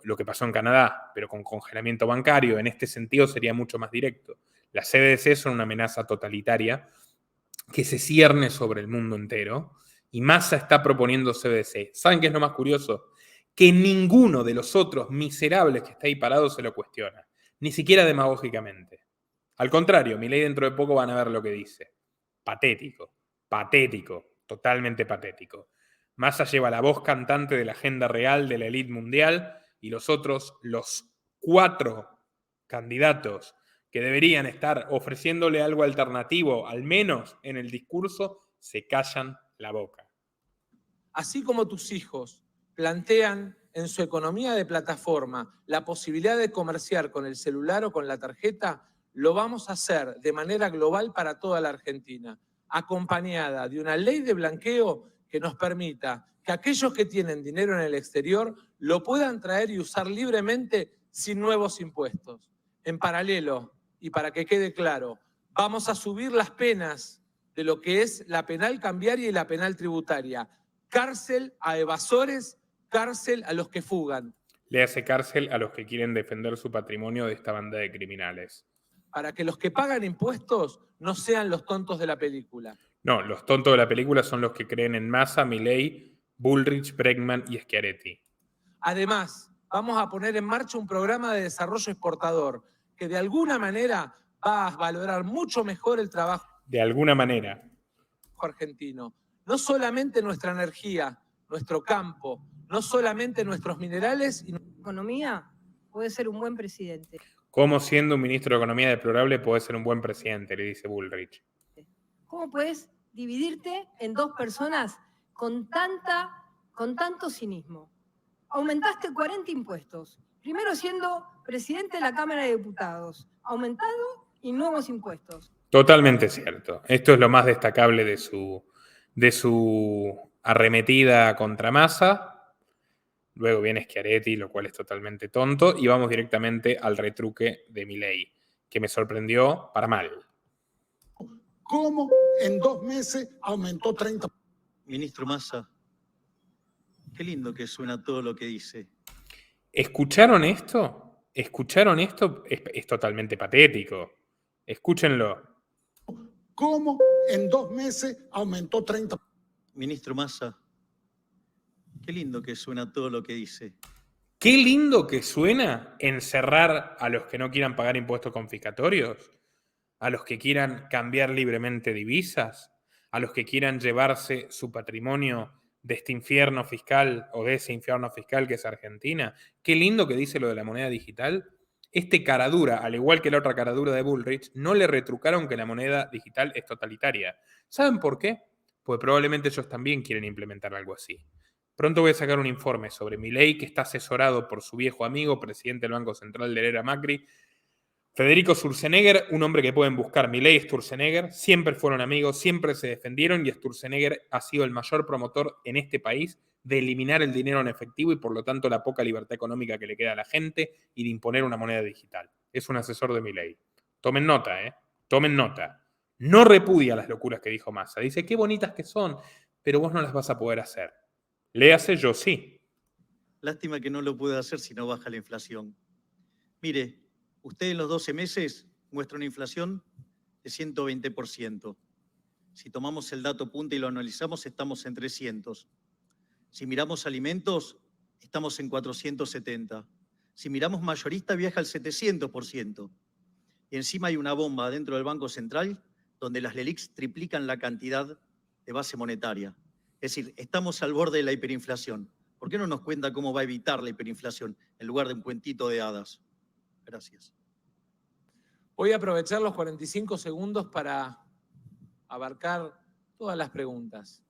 Lo que pasó en Canadá, pero con congelamiento bancario, en este sentido sería mucho más directo. Las CBDC son una amenaza totalitaria que se cierne sobre el mundo entero y Massa está proponiendo CBDC. ¿Saben qué es lo más curioso? Que ninguno de los otros miserables que está ahí parado se lo cuestiona, ni siquiera demagógicamente. Al contrario, Milei dentro de poco van a ver lo que dice. Patético, patético, totalmente patético. Massa lleva la voz cantante de la agenda real de la élite mundial y los otros, los 4 candidatos que deberían estar ofreciéndole algo alternativo, al menos en el discurso, se callan la boca. Así como tus hijos plantean en su economía de plataforma la posibilidad de comerciar con el celular o con la tarjeta, lo vamos a hacer de manera global para toda la Argentina, acompañada de una ley de blanqueo que nos permita que aquellos que tienen dinero en el exterior lo puedan traer y usar libremente sin nuevos impuestos. En paralelo, y para que quede claro, vamos a subir las penas de lo que es la penal cambiaria y la penal tributaria. Cárcel a evasores, cárcel a los que fugan. Le hace cárcel a los que quieren defender su patrimonio de esta banda de criminales. Para que los que pagan impuestos no sean los tontos de la película. No, los tontos de la película son los que creen en Massa, Milei, Bullrich, Bregman y Schiaretti. Además, vamos a poner en marcha un programa de desarrollo exportador que de alguna manera va a valorar mucho mejor el trabajo De alguna manera. argentino. No solamente nuestra energía, nuestro campo, no solamente nuestros minerales y Economía puede ser un buen presidente. ¿Cómo siendo un ministro de Economía deplorable puede ser un buen presidente? Le dice Bullrich. ¿Cómo puedes dividirte en 2 personas con tanto cinismo? Aumentaste 40 impuestos. Primero siendo presidente de la Cámara de Diputados. Aumentado y nuevos impuestos. Totalmente cierto. Esto es lo más destacable de su arremetida contra Massa. Luego viene Schiaretti, lo cual es totalmente tonto. Y vamos directamente al retruque de Milei, que me sorprendió para mal. ¿Cómo en 2 meses aumentó 30%? Ministro Massa, qué lindo que suena todo lo que dice. ¿Escucharon esto? ¿Escucharon esto? Es totalmente patético. Escúchenlo. ¿Cómo en 2 meses aumentó 30%? Ministro Massa, qué lindo que suena todo lo que dice. Qué lindo que suena encerrar a los que no quieran pagar impuestos confiscatorios, a los que quieran cambiar libremente divisas, a los que quieran llevarse su patrimonio de este infierno fiscal o de ese infierno fiscal que es Argentina. Qué lindo que dice lo de la moneda digital. Este caradura, al igual que la otra caradura de Bullrich, no le retrucaron que la moneda digital es totalitaria. ¿Saben por qué? Pues probablemente ellos también quieren implementar algo así. Pronto voy a sacar un informe sobre Milei, que está asesorado por su viejo amigo, presidente del Banco Central de la era Macri, Federico Sturzenegger, un hombre que pueden buscar. Milei y Sturzenegger siempre fueron amigos, siempre se defendieron y Sturzenegger ha sido el mayor promotor en este país de eliminar el dinero en efectivo y por lo tanto la poca libertad económica que le queda a la gente y de imponer una moneda digital. Es un asesor de Milei. Tomen nota, Tomen nota. No repudia las locuras que dijo Massa. Dice, qué bonitas que son, pero vos no las vas a poder hacer. Léase, yo sí. Lástima que no lo puede hacer si no baja la inflación. Mire, usted en los 12 meses muestra una inflación de 120%. Si tomamos el dato punta y lo analizamos, estamos en 300. Si miramos alimentos, estamos en 470. Si miramos mayorista, viaja al 700%. Y encima hay una bomba dentro del Banco Central donde las LELIQs triplican la cantidad de base monetaria. Es decir, estamos al borde de la hiperinflación. ¿Por qué no nos cuenta cómo va a evitar la hiperinflación en lugar de un cuentito de hadas? Gracias. Voy a aprovechar los 45 segundos para abarcar todas las preguntas.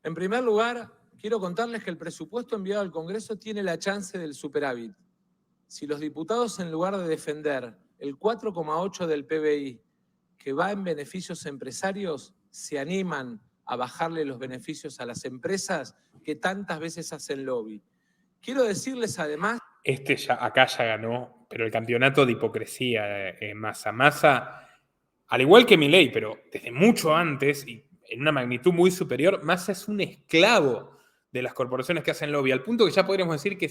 En primer lugar, quiero contarles que el presupuesto enviado al Congreso tiene la chance del superávit. Si los diputados, en lugar de defender el 4,8 del PBI, que va en beneficios empresarios, se animan a bajarle los beneficios a las empresas que tantas veces hacen lobby. Quiero decirles además... Acá ya ganó, pero el campeonato de hipocresía Massa. Massa, al igual que Milei, pero desde mucho antes y en una magnitud muy superior, Massa es un esclavo de las corporaciones que hacen lobby, al punto que ya podríamos decir que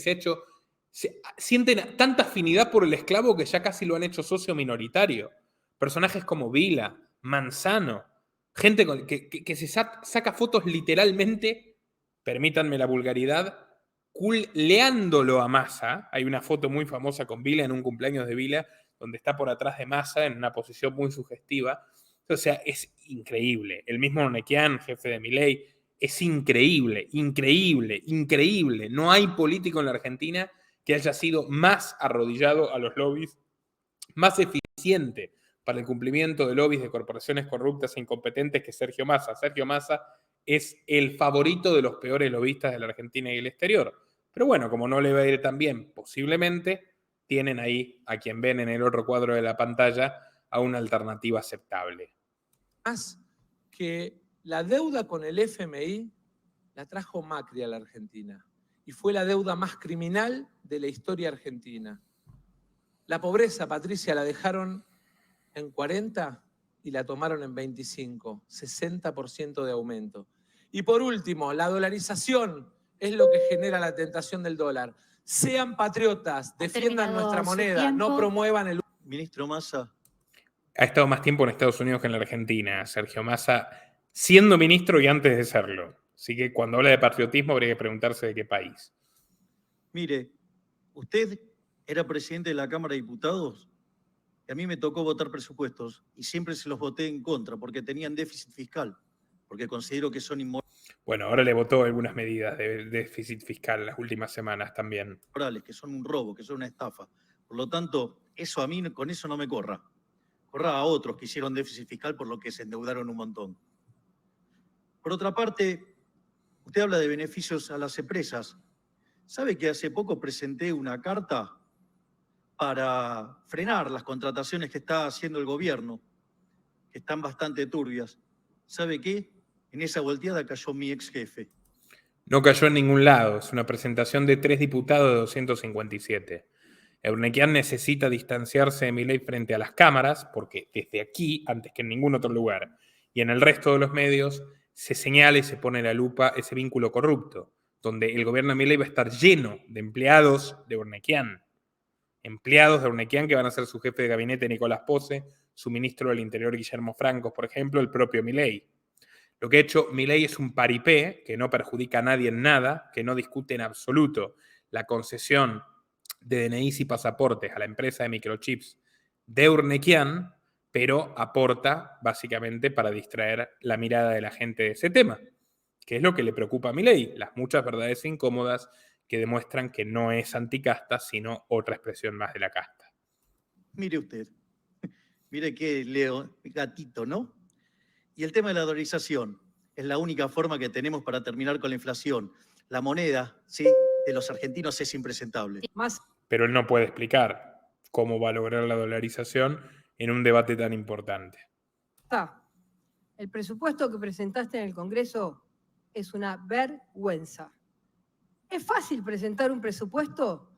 sienten tanta afinidad por el esclavo que ya casi lo han hecho socio minoritario. Personajes como Vila, Manzano, gente que se saca fotos literalmente, permítanme la vulgaridad, culeándolo a Massa. Hay una foto muy famosa con Vila en un cumpleaños de Vila, donde está por atrás de Massa en una posición muy sugestiva. O sea, es increíble. El mismo Ornequian, jefe de Milei, es increíble, increíble, increíble. No hay político en la Argentina que haya sido más arrodillado a los lobbies, más eficiente para el cumplimiento de lobbies de corporaciones corruptas e incompetentes que Sergio Massa. Sergio Massa es el favorito de los peores lobistas de la Argentina y el exterior. Pero bueno, como no le va a ir tan bien, posiblemente, tienen ahí a quien ven en el otro cuadro de la pantalla a una alternativa aceptable. Más que la deuda con el FMI la trajo Macri a la Argentina y fue la deuda más criminal de la historia argentina. La pobreza, Patricia, la dejaron en 40 y la tomaron en 25, 60% de aumento. Y por último, la dolarización es lo que genera la tentación del dólar. Sean patriotas, defiendan nuestra moneda, no promuevan el... Ministro Massa, Ha estado más tiempo en Estados Unidos que en la Argentina, Sergio Massa, siendo ministro y antes de serlo. Así que cuando habla de patriotismo habría que preguntarse de qué país. mire, usted era presidente de la Cámara de Diputados y a mí me tocó votar presupuestos y siempre se los voté en contra porque tenían déficit fiscal, porque considero que son Bueno, ahora le votó algunas medidas de déficit fiscal las últimas semanas también. inmorales, que son un robo, que son una estafa. Por lo tanto, eso a mí, con eso no me corra. Corra a otros que hicieron déficit fiscal por lo que se endeudaron un montón. Por otra parte, usted habla de beneficios a las empresas. ¿Sabe que hace poco presenté una carta para frenar las contrataciones que está haciendo el gobierno, que están bastante turbias? ¿Sabe qué? En esa volteada cayó mi ex jefe. No cayó en ningún lado. Es una presentación de 3 diputados de 257. Eurnequian necesita distanciarse de Milei frente a las cámaras, porque desde aquí, antes que en ningún otro lugar, y en el resto de los medios, se señala y se pone la lupa ese vínculo corrupto, donde el gobierno de Milei va a estar lleno de empleados de Eurnequian. Empleados de Eurnequian que van a ser su jefe de gabinete Nicolás Posse, su ministro del Interior Guillermo Francos, por ejemplo, el propio Milei. Lo que ha hecho Milei es un paripé que no perjudica a nadie en nada, que no discute en absoluto la concesión de DNIs y pasaportes a la empresa de microchips de Eurnequian, pero aporta básicamente para distraer la mirada de la gente de ese tema, que es lo que le preocupa a Milei, las muchas verdades incómodas que demuestran que no es anticasta, sino otra expresión más de la casta. Mire usted, mire qué gatito, ¿no? Y el tema de la dolarización es la única forma que tenemos para terminar con la inflación. La moneda, ¿sí?, de los argentinos es impresentable. Pero él no puede explicar cómo va a lograr la dolarización en un debate tan importante. El presupuesto que presentaste en el Congreso es una vergüenza. ¿Es fácil presentar un presupuesto?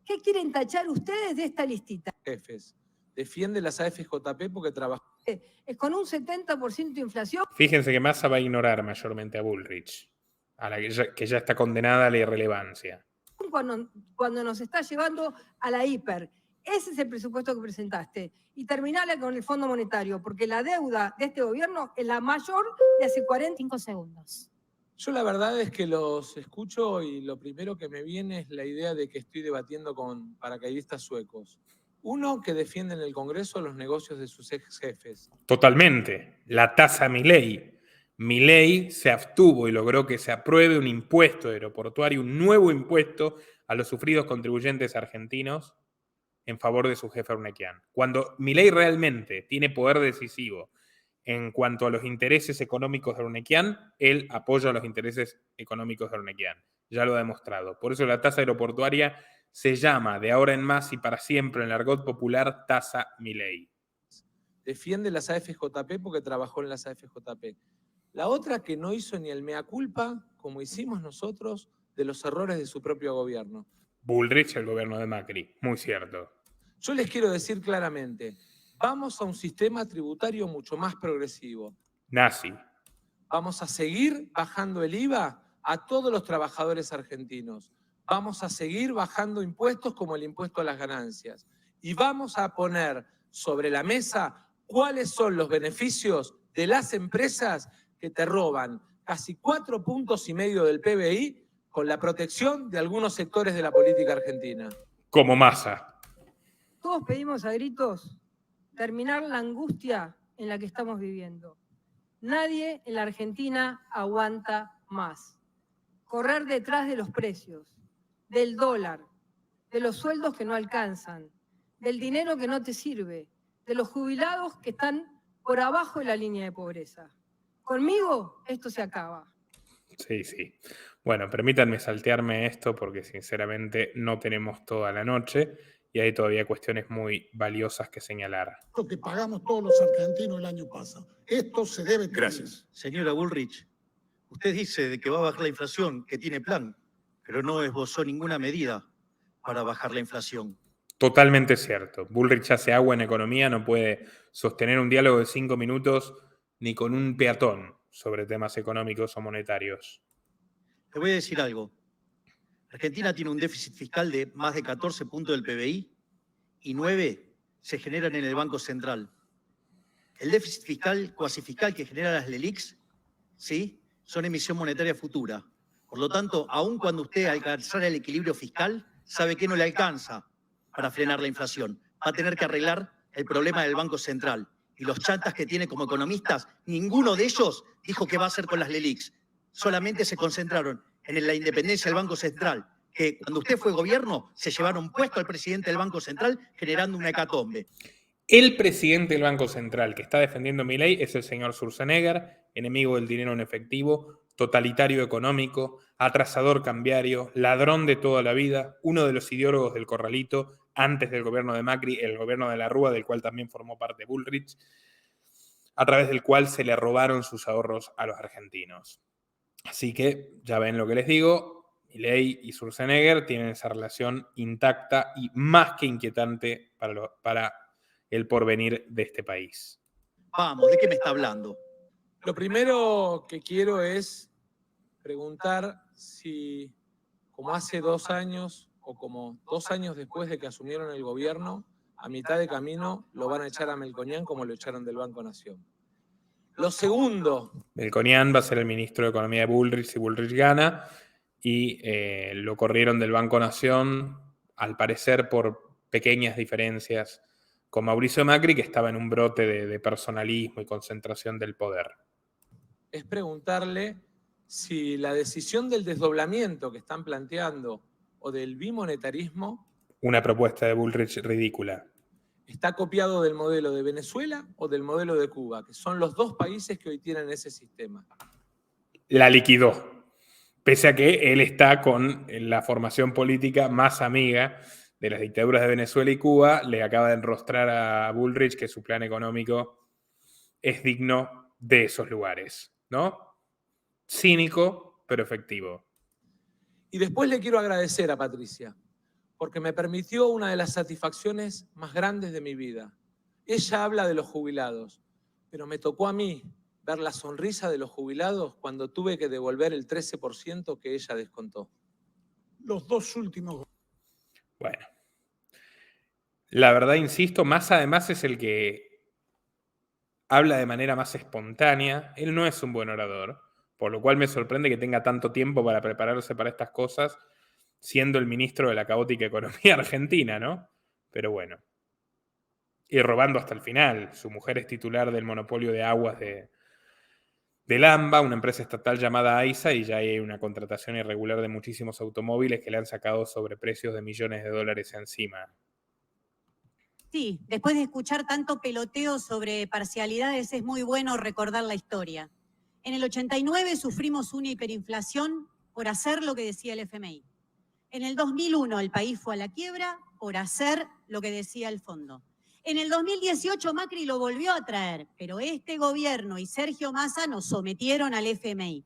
¿Qué quieren tachar ustedes de esta listita? Jefes. Defiende las AFJP porque trabaja. Es con un 70% de inflación. Fíjense que Massa va a ignorar mayormente a Bullrich, a la que ya está condenada a la irrelevancia. Cuando nos está llevando a la hiper. Ese es el presupuesto que presentaste. Y terminale con el Fondo Monetario, porque la deuda de este gobierno es la mayor de hace 45 segundos. Yo la verdad es que los escucho y lo primero que me viene es la idea de que estoy debatiendo con paracaidistas suecos. Uno, que defiende en el Congreso los negocios de sus ex jefes. Totalmente. La tasa Milei. Milei se abstuvo y logró que se apruebe un impuesto aeroportuario, un nuevo impuesto a los sufridos contribuyentes argentinos en favor de su jefe Eurnequian. Cuando Milei realmente tiene poder decisivo en cuanto a los intereses económicos de Urnequian, él apoya los intereses económicos de Urnequian. Ya lo ha demostrado. Por eso la tasa aeroportuaria se llama de ahora en más y para siempre en el argot popular tasa Milei. Defiende las AFJP porque trabajó en las AFJP. La otra que no hizo ni el mea culpa, como hicimos nosotros, de los errores de su propio gobierno. Bullrich, el gobierno de Macri. Muy cierto. Yo les quiero decir claramente, vamos a un sistema tributario mucho más progresivo. Nazi. Vamos a seguir bajando el IVA a todos los trabajadores argentinos. Vamos a seguir bajando impuestos como el impuesto a las ganancias. Y vamos a poner sobre la mesa cuáles son los beneficios de las empresas que te roban casi 4,5 puntos del PBI con la protección de algunos sectores de la política argentina. Como Massa. Todos pedimos a gritos terminar la angustia en la que estamos viviendo. Nadie en la Argentina aguanta más. Correr detrás de los precios, del dólar, de los sueldos que no alcanzan, del dinero que no te sirve, de los jubilados que están por abajo de la línea de pobreza. Conmigo esto se acaba. Sí, sí. Bueno, permítanme saltearme esto porque sinceramente no tenemos toda la noche y hay todavía cuestiones muy valiosas que señalar. Lo que pagamos todos los argentinos el año pasado. Esto se debe terminar. Gracias. Señora Bullrich, usted dice de que va a bajar la inflación, que tiene plan, pero no esbozó ninguna medida para bajar la inflación. Totalmente cierto. Bullrich hace agua en economía, no puede sostener un diálogo de 5 minutos ni con un peatón sobre temas económicos o monetarios. Te voy a decir algo. Argentina tiene un déficit fiscal de más de 14 puntos del PBI y 9 se generan en el Banco Central. El déficit fiscal, cuasi fiscal que generan las LELIQs, ¿sí?, son emisión monetaria futura. Por lo tanto, aun cuando usted alcanzara el equilibrio fiscal, sabe que no le alcanza para frenar la inflación. Va a tener que arreglar el problema del Banco Central. Y los chantas que tiene como economistas, ninguno de ellos dijo qué va a hacer con las LELIQs. Solamente se concentraron en la independencia del Banco Central, que cuando usted fue gobierno se llevaron puesto al presidente del Banco Central generando una hecatombe. El presidente del Banco Central que está defendiendo Milei es el señor Schwarzenegger, enemigo del dinero en efectivo, totalitario económico, atrasador cambiario, ladrón de toda la vida, uno de los ideólogos del corralito antes del gobierno de Macri, el gobierno de la Rúa, del cual también formó parte Bullrich, a través del cual se le robaron sus ahorros a los argentinos. Así que ya ven lo que les digo, Milei y Schwarzenegger tienen esa relación intacta y más que inquietante para el porvenir de este país. Vamos, ¿de qué me está hablando? Lo primero que quiero es preguntar si, como hace 2 años o como 2 años después de que asumieron el gobierno, a mitad de camino lo van a echar a Melconian como lo echaron del Banco Nación. Lo segundo. Melconian va a ser el ministro de Economía de Bullrich si Bullrich gana y lo corrieron del Banco Nación, al parecer por pequeñas diferencias con Mauricio Macri, que estaba en un brote de personalismo y concentración del poder. Es preguntarle si la decisión del desdoblamiento que están planteando o del bimonetarismo Una propuesta de Bullrich ridícula. está copiado del modelo de Venezuela o del modelo de Cuba, que son los 2 países que hoy tienen ese sistema. La liquidó, pese a que él está con la formación política más amiga de las dictaduras de Venezuela y Cuba, le acaba de enrostrar a Bullrich que su plan económico es digno de esos lugares, ¿no? Cínico, pero efectivo. Y después le quiero agradecer a Patricia, porque me permitió una de las satisfacciones más grandes de mi vida. Ella habla de los jubilados, pero me tocó a mí ver la sonrisa de los jubilados cuando tuve que devolver el 13% que ella descontó. Los 2 últimos. Bueno, la verdad, insisto, Massa además es el que habla de manera más espontánea. Él no es un buen orador, por lo cual me sorprende que tenga tanto tiempo para prepararse para estas cosas, siendo el ministro de la caótica economía argentina, ¿no? Pero bueno. Y robando hasta el final. Su mujer es titular del monopolio de aguas del AMBA, una empresa estatal llamada AISA, y ya hay una contratación irregular de muchísimos automóviles que le han sacado sobreprecios de millones de dólares encima. Sí, después de escuchar tanto peloteo sobre parcialidades, es muy bueno recordar la historia. En el 89 sufrimos una hiperinflación por hacer lo que decía el FMI. En el 2001 el país fue a la quiebra por hacer lo que decía el fondo. En el 2018 Macri lo volvió a traer, pero este gobierno y Sergio Massa nos sometieron al FMI.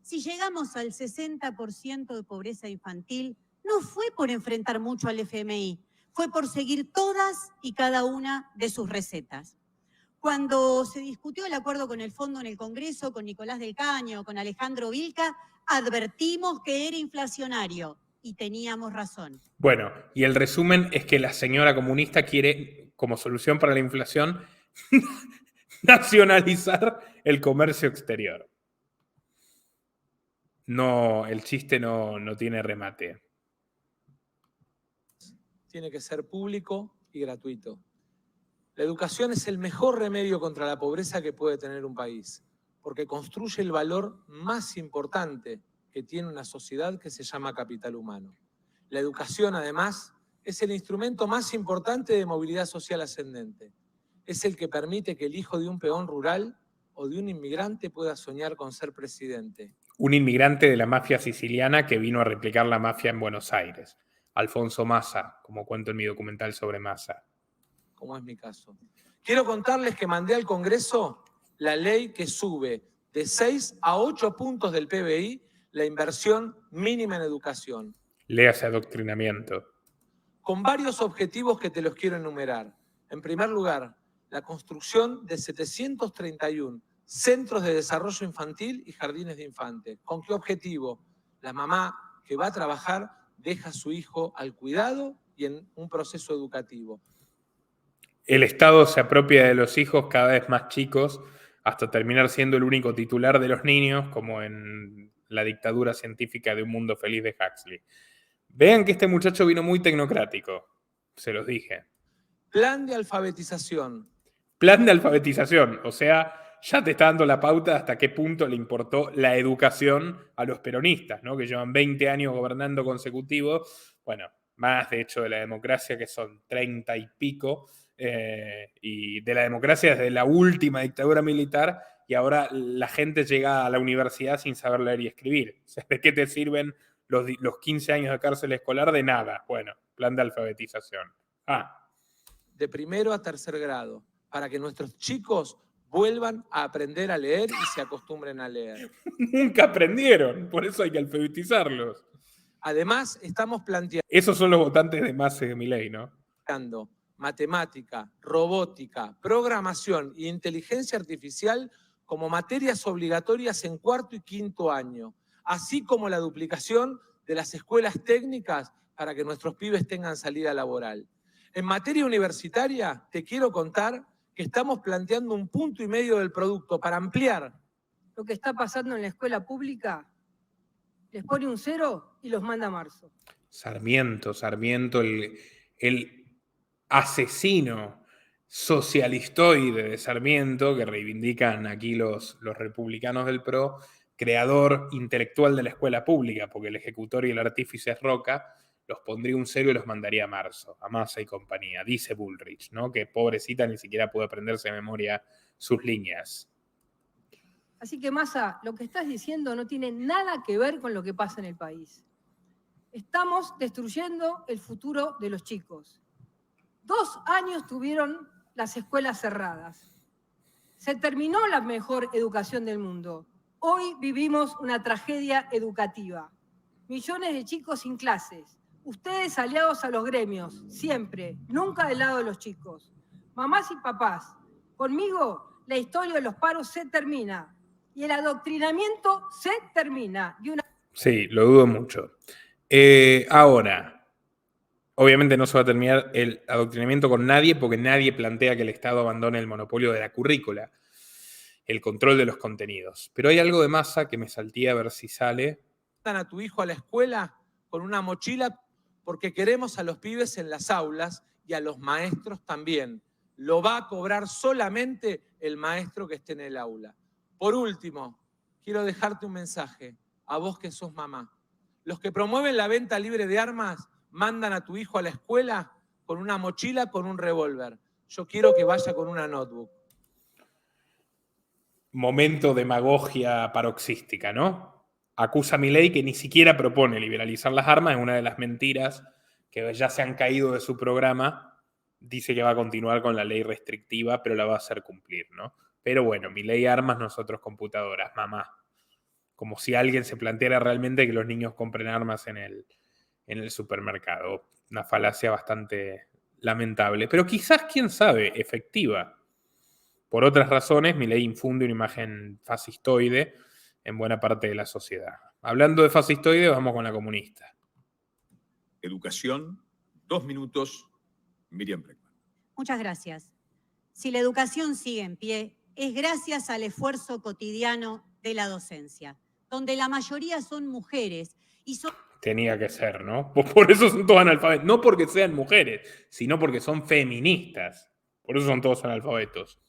Si llegamos al 60% de pobreza infantil, no fue por enfrentar mucho al FMI, fue por seguir todas y cada una de sus recetas. Cuando se discutió el acuerdo con el fondo en el Congreso, con Nicolás del Caño, con Alejandro Vilca, advertimos que era inflacionario y teníamos razón. Bueno, y el resumen es que la señora comunista quiere, como solución para la inflación, nacionalizar el comercio exterior. No, el chiste no tiene remate. Tiene que ser público y gratuito. La educación es el mejor remedio contra la pobreza que puede tener un país, porque construye el valor más importante que tiene una sociedad, que se llama capital humano. La educación, además, es el instrumento más importante de movilidad social ascendente. Es el que permite que el hijo de un peón rural o de un inmigrante pueda soñar con ser presidente. Un inmigrante de la mafia siciliana que vino a replicar la mafia en Buenos Aires. Alfonso Massa, como cuento en mi documental sobre Massa. Como es mi caso. Quiero contarles que mandé al Congreso la ley que sube de 6 a 8 puntos del PBI la inversión mínima en educación. Léase adoctrinamiento. Con varios objetivos que te los quiero enumerar. En primer lugar, la construcción de 731 centros de desarrollo infantil y jardines de infantes. ¿Con qué objetivo? La mamá que va a trabajar deja a su hijo al cuidado y en un proceso educativo. El Estado se apropia de los hijos cada vez más chicos hasta terminar siendo el único titular de los niños, como en la dictadura científica de Un Mundo Feliz de Huxley. Vean que este muchacho vino muy tecnocrático, se los dije. Plan de alfabetización. Plan de alfabetización, o sea, ya te está dando la pauta hasta qué punto le importó la educación a los peronistas, ¿no? Que llevan 20 años gobernando consecutivos, bueno, más de hecho de la democracia, que son 30 y pico, y de la democracia desde la última dictadura militar, y ahora la gente llega a la universidad sin saber leer y escribir. O sea, ¿de qué te sirven los 15 años de cárcel escolar? De nada. Bueno, plan de alfabetización. De primero a tercer grado, para que nuestros chicos vuelvan a aprender a leer y se acostumbren a leer. Nunca aprendieron, por eso hay que alfabetizarlos. Además, estamos planteando... Esos son los votantes de Massa y de Milei, ¿no? Matemática, robótica, programación e inteligencia artificial como materias obligatorias en cuarto y quinto año, así como la duplicación de las escuelas técnicas para que nuestros pibes tengan salida laboral. En materia universitaria, te quiero contar que estamos planteando 1,5 puntos del producto para ampliar. Lo que está pasando en la escuela pública, les pone un 0 y los manda a marzo. Sarmiento, el asesino socialistoide de Sarmiento, que reivindican aquí los republicanos del PRO, creador intelectual de la escuela pública, porque el ejecutor y el artífice es Roca, los pondría un 0 y los mandaría a marzo, a Massa y compañía. Dice Bullrich, ¿no? Que pobrecita ni siquiera puede aprenderse de memoria sus líneas. Así que, Massa, lo que estás diciendo no tiene nada que ver con lo que pasa en el país. Estamos destruyendo el futuro de los chicos. 2 años tuvieron las escuelas cerradas. Se terminó la mejor educación del mundo. Hoy vivimos una tragedia educativa. Millones de chicos sin clases. Ustedes aliados a los gremios, siempre, nunca del lado de los chicos. Mamás y papás, conmigo la historia de los paros se termina y el adoctrinamiento se termina. Sí, lo dudo mucho. Ahora, obviamente no se va a terminar el adoctrinamiento con nadie porque nadie plantea que el Estado abandone el monopolio de la currícula, el control de los contenidos. Pero hay algo de Massa que me salté a ver si sale. A tu hijo a la escuela con una mochila porque queremos a los pibes en las aulas y a los maestros también. Lo va a cobrar solamente el maestro que esté en el aula. Por último, quiero dejarte un mensaje a vos que sos mamá. Los que promueven la venta libre de armas mandan a tu hijo a la escuela con una mochila, con un revólver. Yo quiero que vaya con una notebook. Momento demagogia paroxística, ¿no? Acusa a Milei que ni siquiera propone liberalizar las armas, es una de las mentiras que ya se han caído de su programa. Dice que va a continuar con la ley restrictiva, pero la va a hacer cumplir, ¿no? Pero bueno, Milei armas, nosotros computadoras, mamá. Como si alguien se planteara realmente que los niños compren armas en el supermercado. Una falacia bastante lamentable, pero quizás, quién sabe, efectiva. Por otras razones, Milei infunde una imagen fascistoide en buena parte de la sociedad. Hablando de fascistoide, vamos con la comunista. Educación, 2 minutos, Miriam Bregman. Muchas gracias. Si la educación sigue en pie, es gracias al esfuerzo cotidiano de la docencia, donde la mayoría son mujeres y son... Tenía que ser, ¿no? Por eso son todos analfabetos. No porque sean mujeres, sino porque son feministas. Por eso son todos analfabetos.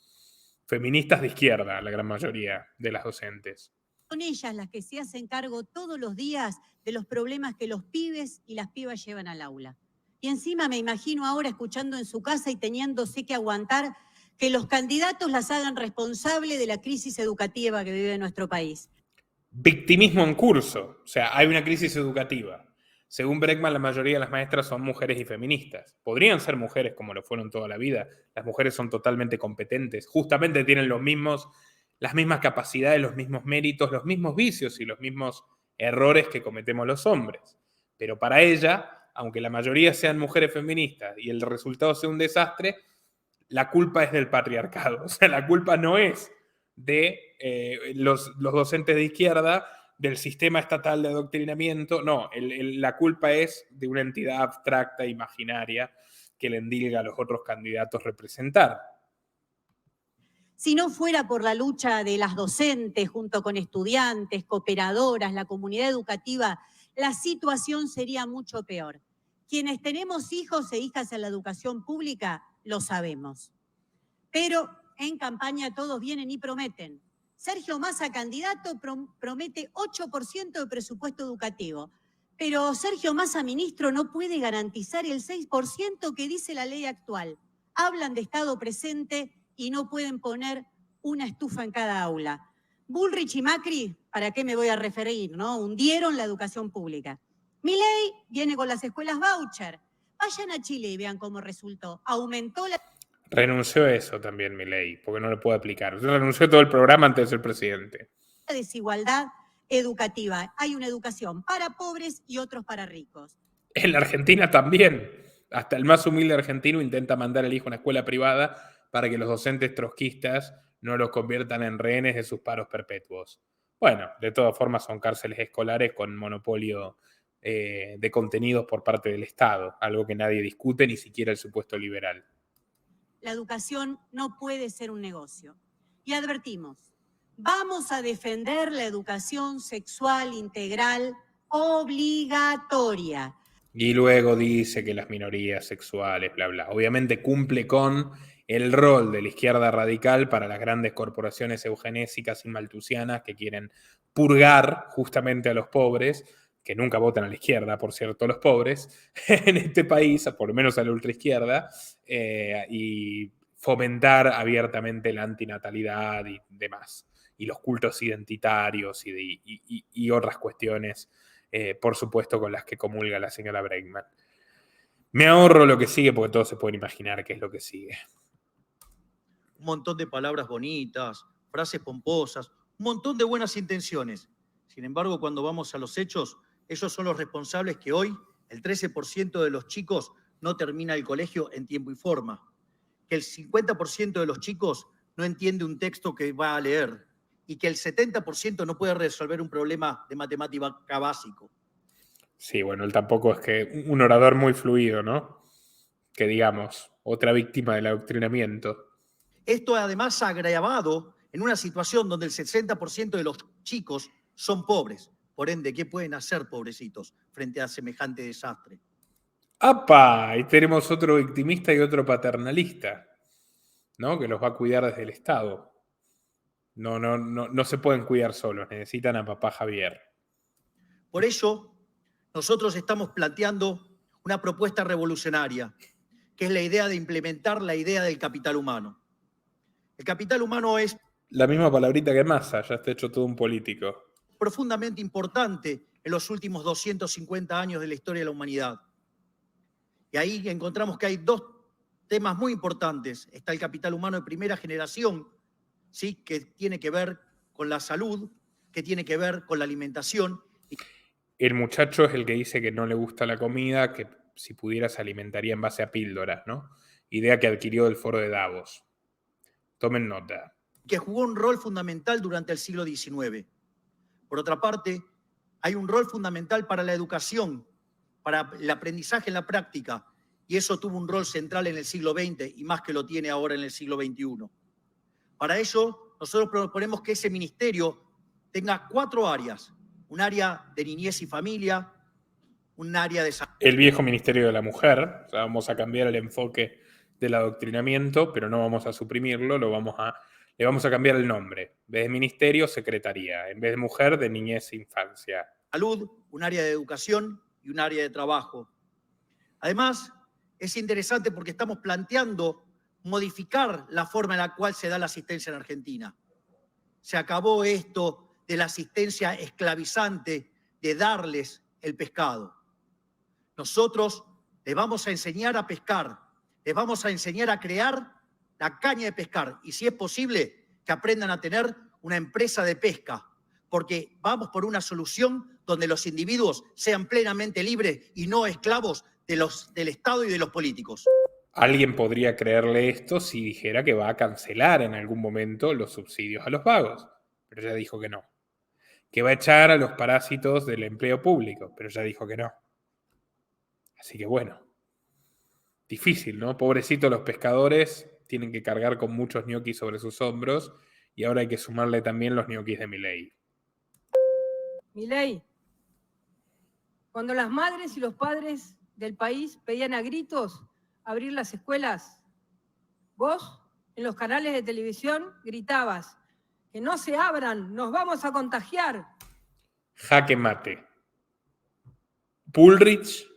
Feministas de izquierda, la gran mayoría de las docentes. Son ellas las que se hacen cargo todos los días de los problemas que los pibes y las pibas llevan al aula. Y encima me imagino ahora escuchando en su casa y teniéndose que aguantar que los candidatos las hagan responsable de la crisis educativa que vive nuestro país. Victimismo en curso. O sea, hay una crisis educativa. Según Bregman, la mayoría de las maestras son mujeres y feministas. Podrían ser mujeres como lo fueron toda la vida. Las mujeres son totalmente competentes. Justamente tienen las mismas capacidades, los mismos méritos, los mismos vicios y los mismos errores que cometemos los hombres. Pero para ella, aunque la mayoría sean mujeres feministas y el resultado sea un desastre, la culpa es del patriarcado. O sea, la culpa no es de los docentes de izquierda, del sistema estatal de adoctrinamiento. No, la culpa es de una entidad abstracta, imaginaria, que le endilga a los otros candidatos representar. Si no fuera por la lucha de las docentes junto con estudiantes, cooperadoras, la comunidad educativa, la situación sería mucho peor. Quienes tenemos hijos e hijas en la educación pública, lo sabemos. Pero en campaña todos vienen y prometen. Sergio Massa, candidato, promete 8% de presupuesto educativo. Pero Sergio Massa, ministro, no puede garantizar el 6% que dice la ley actual. Hablan de Estado presente y no pueden poner una estufa en cada aula. Bullrich y Macri, ¿para qué me voy a referir, no? Hundieron la educación pública. Milei viene con las escuelas voucher. Vayan a Chile y vean cómo resultó. Aumentó la... Renunció a eso también Milei, porque no lo puede aplicar. Renunció a todo el programa antes de ser presidente. desigualdad educativa. Hay una educación para pobres y otros para ricos. En la Argentina también. Hasta el más humilde argentino intenta mandar al hijo a una escuela privada para que los docentes trotskistas no los conviertan en rehenes de sus paros perpetuos. Bueno, de todas formas son cárceles escolares con monopolio de contenidos por parte del Estado, algo que nadie discute, ni siquiera el supuesto liberal. La educación no puede ser un negocio. Y advertimos, vamos a defender la educación sexual integral obligatoria. Y luego dice que las minorías sexuales, bla, bla. Obviamente cumple con el rol de la izquierda radical para las grandes corporaciones eugenésicas y maltusianas que quieren purgar justamente a los pobres, que nunca votan a la izquierda, por cierto, los pobres, en este país, por lo menos a la ultraizquierda, y fomentar abiertamente la antinatalidad y demás, y los cultos identitarios y otras cuestiones, por supuesto, con las que comulga la señora Bregman. Me ahorro lo que sigue porque todos se pueden imaginar qué es lo que sigue. Un montón de palabras bonitas, frases pomposas, un montón de buenas intenciones. Sin embargo, cuando vamos a los hechos, ellos son los responsables que hoy el 13% de los chicos no termina el colegio en tiempo y forma, que el 50% de los chicos no entiende un texto que va a leer y que el 70% no puede resolver un problema de matemática básico. Sí, bueno, él tampoco es que un orador muy fluido, ¿no? Que digamos, otra víctima del adoctrinamiento. Esto además ha agravado en una situación donde el 60% de los chicos son pobres. Por ende, ¿qué pueden hacer, pobrecitos, frente a semejante desastre? ¡Apa! Y tenemos otro victimista y otro paternalista, ¿no? Que los va a cuidar desde el Estado. No se pueden cuidar solos, necesitan a papá Javier. Por ello, nosotros estamos planteando una propuesta revolucionaria que es la idea de implementar la idea del capital humano. El capital humano es La misma palabrita que Massa, ya está hecho todo un político. profundamente importante en los últimos 250 años de la historia de la humanidad. Y ahí encontramos que hay dos temas muy importantes. Está el capital humano de primera generación, ¿sí?, que tiene que ver con la salud, que tiene que ver con la alimentación. El muchacho es el que dice que no le gusta la comida, que si pudiera se alimentaría en base a píldoras, ¿no? Idea que adquirió del foro de Davos. Tomen nota. Que jugó un rol fundamental durante el siglo XIX. Por otra parte, hay un rol fundamental para la educación, para el aprendizaje en la práctica, y eso tuvo un rol central en el siglo XX y más que lo tiene ahora en el siglo XXI. Para ello, nosotros proponemos que ese ministerio tenga 4 áreas: un área de niñez y familia, un área de salud. El viejo Ministerio de la Mujer, o sea, vamos a cambiar el enfoque del adoctrinamiento, pero no vamos a suprimirlo, le vamos a cambiar el nombre. En vez de ministerio, secretaría. En vez de mujer, de niñez e infancia. Salud, un área de educación y un área de trabajo. Además, es interesante porque estamos planteando modificar la forma en la cual se da la asistencia en Argentina. Se acabó esto de la asistencia esclavizante, de darles el pescado. Nosotros les vamos a enseñar a pescar, les vamos a enseñar a crear la caña de pescar y, si es posible, que aprendan a tener una empresa de pesca, porque vamos por una solución donde los individuos sean plenamente libres y no esclavos del Estado y de los políticos. Alguien podría creerle esto si dijera que va a cancelar en algún momento los subsidios a los vagos, pero ya dijo que no. Que va a echar a los parásitos del empleo público, pero ya dijo que no. Así que bueno, difícil, ¿no? Pobrecitos los pescadores, tienen que cargar con muchos ñoquis sobre sus hombros y ahora hay que sumarle también los ñoquis de Milei. Milei, cuando las madres y los padres del país pedían a gritos abrir las escuelas, vos en los canales de televisión gritabas que no se abran, nos vamos a contagiar. Jaque mate. Bullrich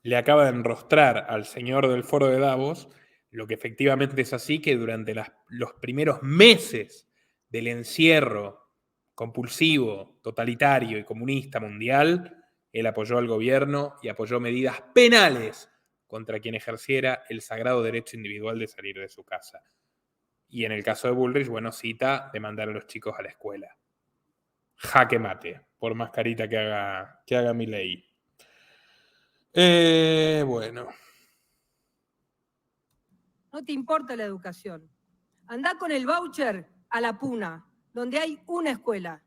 le acaba de enrostrar al señor del foro de Davos lo que efectivamente es así, que durante los primeros meses del encierro compulsivo, totalitario y comunista mundial, él apoyó al gobierno y apoyó medidas penales contra quien ejerciera el sagrado derecho individual de salir de su casa. Y en el caso de Bullrich, bueno, cita de mandar a los chicos a la escuela. Jaque mate, por más carita que haga Milei. Bueno. No te importa la educación. Andá con el voucher a La Puna, donde hay una escuela.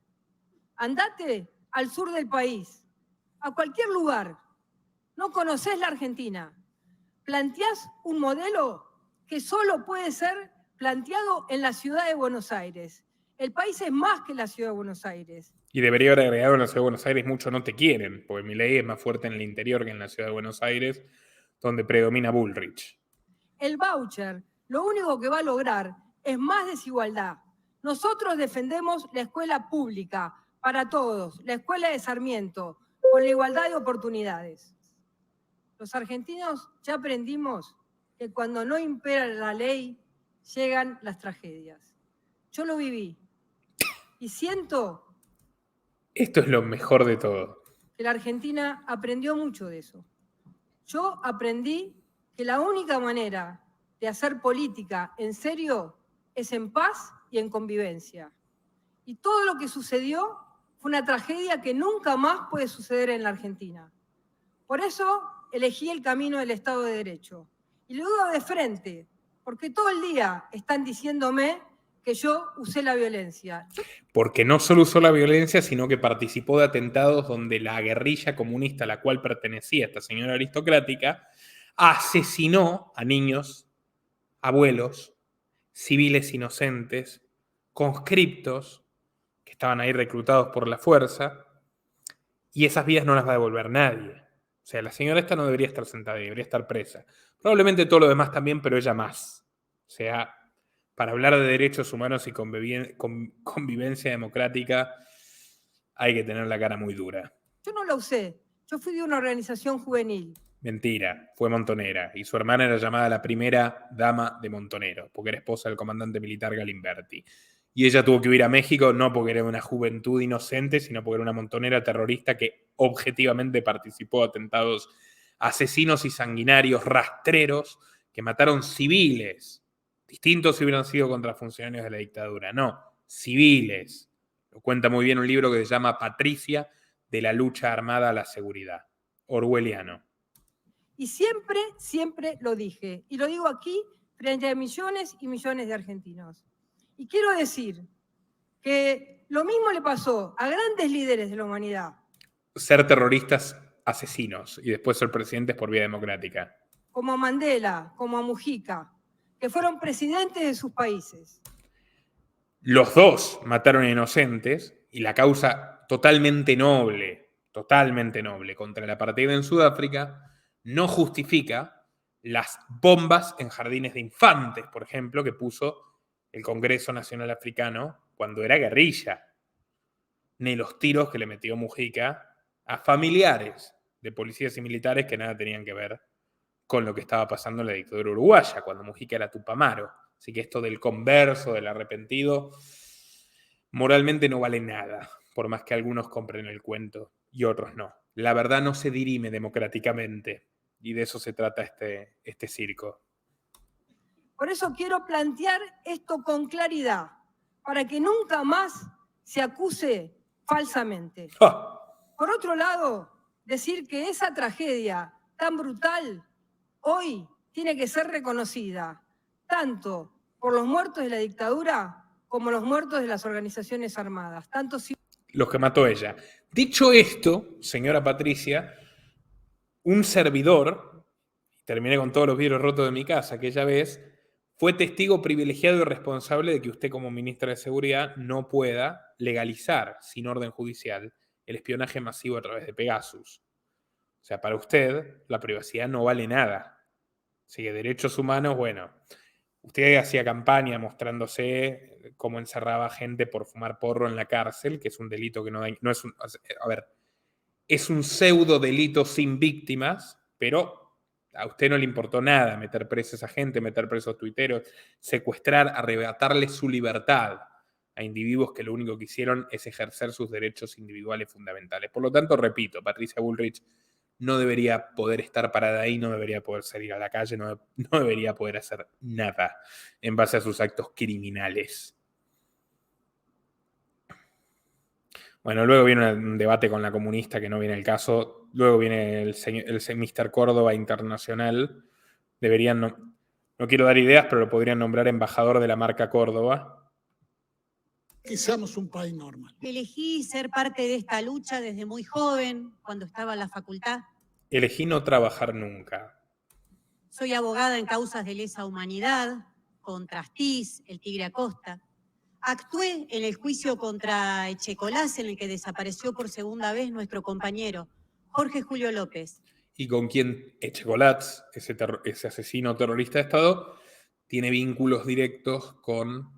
Andate al sur del país, a cualquier lugar. No conocés la Argentina. Planteás un modelo que solo puede ser planteado en la ciudad de Buenos Aires. El país es más que la ciudad de Buenos Aires. Y debería haber agregado en la ciudad de Buenos Aires mucho no te quieren, porque Milei es más fuerte en el interior que en la ciudad de Buenos Aires, donde predomina Bullrich. El voucher lo único que va a lograr es más desigualdad. Nosotros defendemos la escuela pública para todos, la escuela de Sarmiento, con la igualdad de oportunidades. Los argentinos ya aprendimos que cuando no impera la ley, llegan las tragedias. Yo lo viví y siento Esto es lo mejor de todo. que la Argentina aprendió mucho de eso. Yo aprendí que la única manera de hacer política en serio es en paz y en convivencia. Y todo lo que sucedió fue una tragedia que nunca más puede suceder en la Argentina. Por eso elegí el camino del Estado de Derecho. Y lo digo de frente, porque todo el día están diciéndome que yo usé la violencia. Porque no solo usó la violencia, sino que participó de atentados donde la guerrilla comunista a la cual pertenecía esta señora aristocrática asesinó a niños, abuelos, civiles inocentes, conscriptos, que estaban ahí reclutados por la fuerza, y esas vidas no las va a devolver nadie. O sea, la señora esta no debería estar sentada, debería estar presa. Probablemente todo lo demás también, pero ella más. O sea, para hablar de derechos humanos y convivencia democrática hay que tener la cara muy dura. Yo no la usé. Yo fui de una organización juvenil. Mentira, fue montonera. Y su hermana era llamada la primera dama de Montonero, porque era esposa del comandante militar Galimberti. Y ella tuvo que huir a México no porque era una juventud inocente, sino porque era una montonera terrorista que objetivamente participó de atentados asesinos y sanguinarios, rastreros, que mataron civiles. Distintos si hubieran sido contra funcionarios de la dictadura. No, civiles. Lo cuenta muy bien un libro que se llama Patricia, de la lucha armada a la seguridad. Orwelliano. Y siempre, siempre lo dije. Y lo digo aquí frente a millones y millones de argentinos. Y quiero decir que lo mismo le pasó a grandes líderes de la humanidad. Ser terroristas asesinos y después ser presidentes por vía democrática. Como a Mandela, como a Mujica, que fueron presidentes de sus países. Los dos mataron a inocentes y la causa totalmente noble contra el apartheid en Sudáfrica no justifica las bombas en jardines de infantes, por ejemplo, que puso el Congreso Nacional Africano cuando era guerrilla, ni los tiros que le metió Mujica a familiares de policías y militares que nada tenían que ver con lo que estaba pasando en la dictadura uruguaya, cuando Mujica era Tupamaro. Así que esto del converso, del arrepentido, moralmente no vale nada, por más que algunos compren el cuento y otros no. La verdad no se dirime democráticamente, y de eso se trata este circo. Por eso quiero plantear esto con claridad, para que nunca más se acuse falsamente. ¡Ah! Por otro lado, decir que esa tragedia tan brutal hoy tiene que ser reconocida, tanto por los muertos de la dictadura como los muertos de las organizaciones armadas. Los que mató ella. Dicho esto, señora Patricia, un servidor, terminé con todos los vidrios rotos de mi casa aquella vez, fue testigo privilegiado y responsable de que usted como ministra de Seguridad no pueda legalizar sin orden judicial el espionaje masivo a través de Pegasus. O sea, para usted la privacidad no vale nada. Así que derechos humanos, bueno, usted hacía campaña mostrándose cómo encerraba gente por fumar porro en la cárcel, que es un delito que no es un... A ver, es un pseudo delito sin víctimas, pero a usted no le importó nada meter presos a gente, meter presos tuiteros, secuestrar, arrebatarle su libertad a individuos que lo único que hicieron es ejercer sus derechos individuales fundamentales. Por lo tanto, repito, Patricia Bullrich no debería poder estar parada ahí, no debería poder salir a la calle, no debería poder hacer nada en base a sus actos criminales. Bueno, luego viene un debate con la comunista que no viene el caso. Luego viene el Mr. Córdoba Internacional. Deberían, no quiero dar ideas, pero lo podrían nombrar embajador de la marca Córdoba. Que seamos un país normal. Elegí ser parte de esta lucha desde muy joven, cuando estaba en la facultad. Elegí no trabajar nunca. Soy abogada en causas de lesa humanidad, contra Astiz, el Tigre Acosta. Actué en el juicio contra Echecolás, en el que desapareció por segunda vez nuestro compañero, Jorge Julio López. Y con quien Echecolás, ese asesino terrorista de Estado, tiene vínculos directos con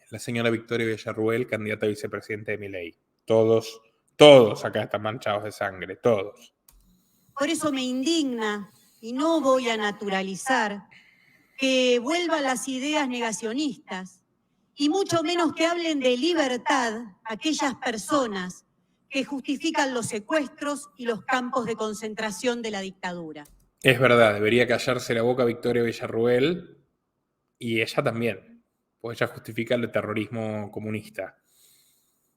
la señora Victoria Villarruel, candidata a vicepresidente de Milei. Todos acá están manchados de sangre, todos. Por eso me indigna, y no voy a naturalizar, que vuelvan las ideas negacionistas, y mucho menos que hablen de libertad aquellas personas que justifican los secuestros y los campos de concentración de la dictadura. Es verdad, debería callarse la boca Victoria Villarruel, y ella también, pues ella justifica el terrorismo comunista.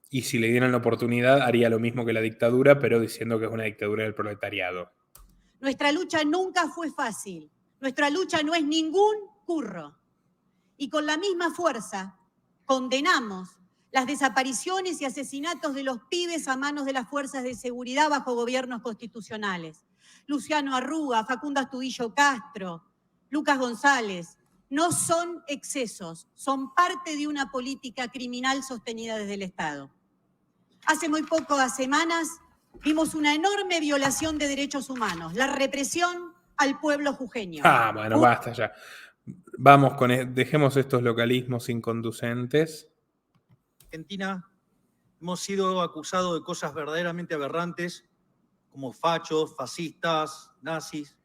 Y si le dieran la oportunidad, haría lo mismo que la dictadura, pero diciendo que es una dictadura del proletariado. Nuestra lucha nunca fue fácil. Nuestra lucha no es ningún curro. Y con la misma fuerza condenamos las desapariciones y asesinatos de los pibes a manos de las fuerzas de seguridad bajo gobiernos constitucionales. Luciano Arruga, Facundo Astudillo Castro, Lucas González, no son excesos, son parte de una política criminal sostenida desde el Estado. Hace muy pocas semanas vimos una enorme violación de derechos humanos, la represión al pueblo jujeño. Bueno, basta ya. Vamos dejemos estos localismos inconducentes. Argentina hemos sido acusados de cosas verdaderamente aberrantes, como fachos, fascistas, nazis,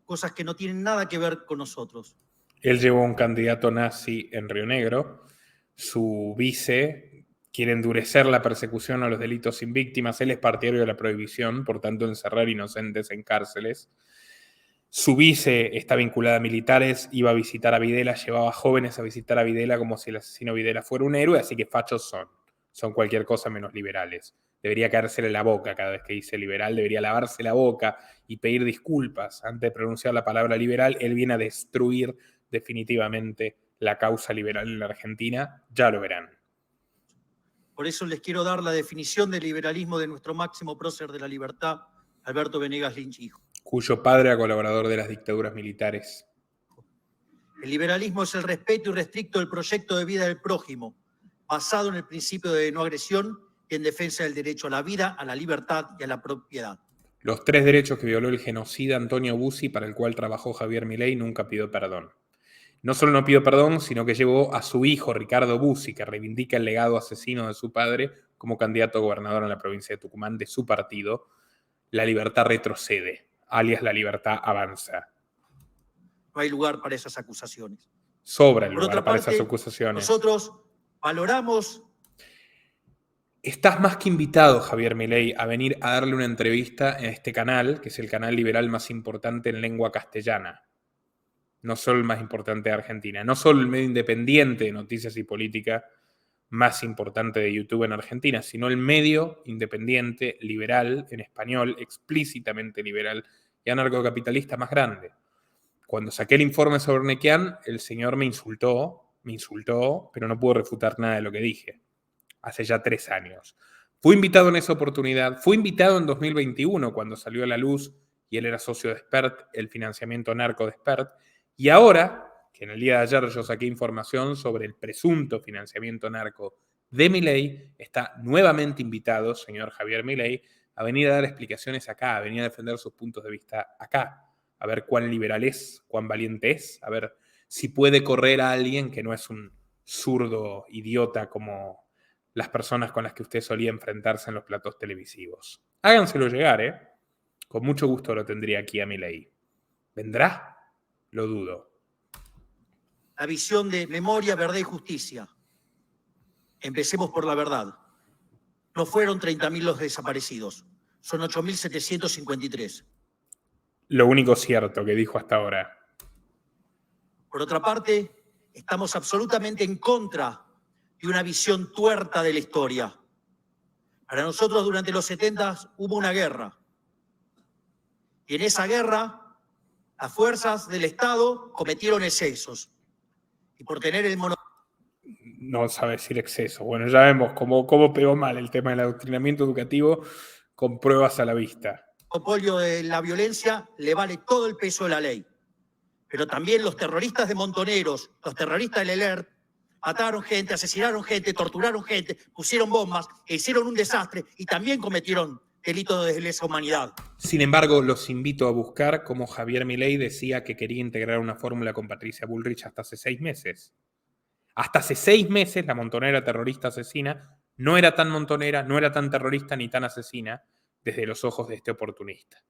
cosas que no tienen nada que ver con nosotros. Él llevó a un candidato nazi en Río Negro. Su vice quiere endurecer la persecución a los delitos sin víctimas. Él es partidario de la prohibición, por tanto, encerrar inocentes en cárceles. Su vice está vinculada a militares, iba a visitar a Videla, llevaba jóvenes a visitar a Videla como si el asesino Videla fuera un héroe, así que fachos son cualquier cosa menos liberales. Debería caérsele la boca cada vez que dice liberal, debería lavarse la boca y pedir disculpas antes de pronunciar la palabra liberal. Él viene a destruir definitivamente la causa liberal en la Argentina, ya lo verán. Por eso les quiero dar la definición del liberalismo de nuestro máximo prócer de la libertad, Alberto Venegas Lynch, hijo. Cuyo padre era colaborador de las dictaduras militares. El liberalismo es el respeto irrestricto del proyecto de vida del prójimo, basado en el principio de no agresión y en defensa del derecho a la vida, a la libertad y a la propiedad. Los 3 derechos que violó el genocida Antonio Bussi, para el cual trabajó Javier Milei, nunca pidió perdón. No solo no pidió perdón, sino que llevó a su hijo Ricardo Bussi, que reivindica el legado asesino de su padre, como candidato a gobernador en la provincia de Tucumán de su partido. La libertad retrocede, alias la libertad avanza. No hay lugar para esas acusaciones. Sobra el Por lugar otra para parte, esas acusaciones. nosotros valoramos. Estás más que invitado, Javier Milei, a venir a darle una entrevista en este canal, que es el canal liberal más importante en lengua castellana. No solo el más importante de Argentina, no solo el medio independiente de noticias y política más importante de YouTube en Argentina, sino el medio independiente, liberal, en español, explícitamente liberal y anarcocapitalista más grande. Cuando saqué el informe sobre Urnequian, el señor me insultó, pero no pudo refutar nada de lo que dije. Hace ya 3 años. Fui invitado en esa oportunidad, fui invitado en 2021 cuando salió a la luz y él era socio de Spert, el financiamiento narco de Spert, y ahora, que en el día de ayer yo saqué información sobre el presunto financiamiento narco de Milei, está nuevamente invitado, señor Javier Milei, a venir a dar explicaciones acá, a venir a defender sus puntos de vista acá, a ver cuán liberal es, cuán valiente es, a ver si puede correr a alguien que no es un zurdo idiota como las personas con las que usted solía enfrentarse en los platos televisivos. Háganselo llegar, ¿eh? Con mucho gusto lo tendría aquí a Milei. ¿Vendrá? Lo dudo. La visión de memoria, verdad y justicia. Empecemos por la verdad. No fueron 30.000 los desaparecidos, son 8.753. Lo único cierto que dijo hasta ahora. Por otra parte, estamos absolutamente en contra de una visión tuerta de la historia. Para nosotros, durante los 70 hubo una guerra. Y en esa guerra, las fuerzas del Estado cometieron excesos. Y por tener el No sabe decir exceso. Bueno, ya vemos cómo pegó mal el tema del adoctrinamiento educativo con pruebas a la vista. monopolio de la violencia, le vale todo el peso de la ley. Pero también los terroristas de Montoneros, los terroristas del ELERT, mataron gente, asesinaron gente, torturaron gente, pusieron bombas, e hicieron un desastre y también cometieron delitos de lesa humanidad. Sin embargo, los invito a buscar cómo Javier Milei decía que quería integrar una fórmula con Patricia Bullrich hasta hace 6 meses. Hasta hace 6 meses la montonera terrorista asesina no era tan montonera, no era tan terrorista ni tan asesina desde los ojos de este oportunista.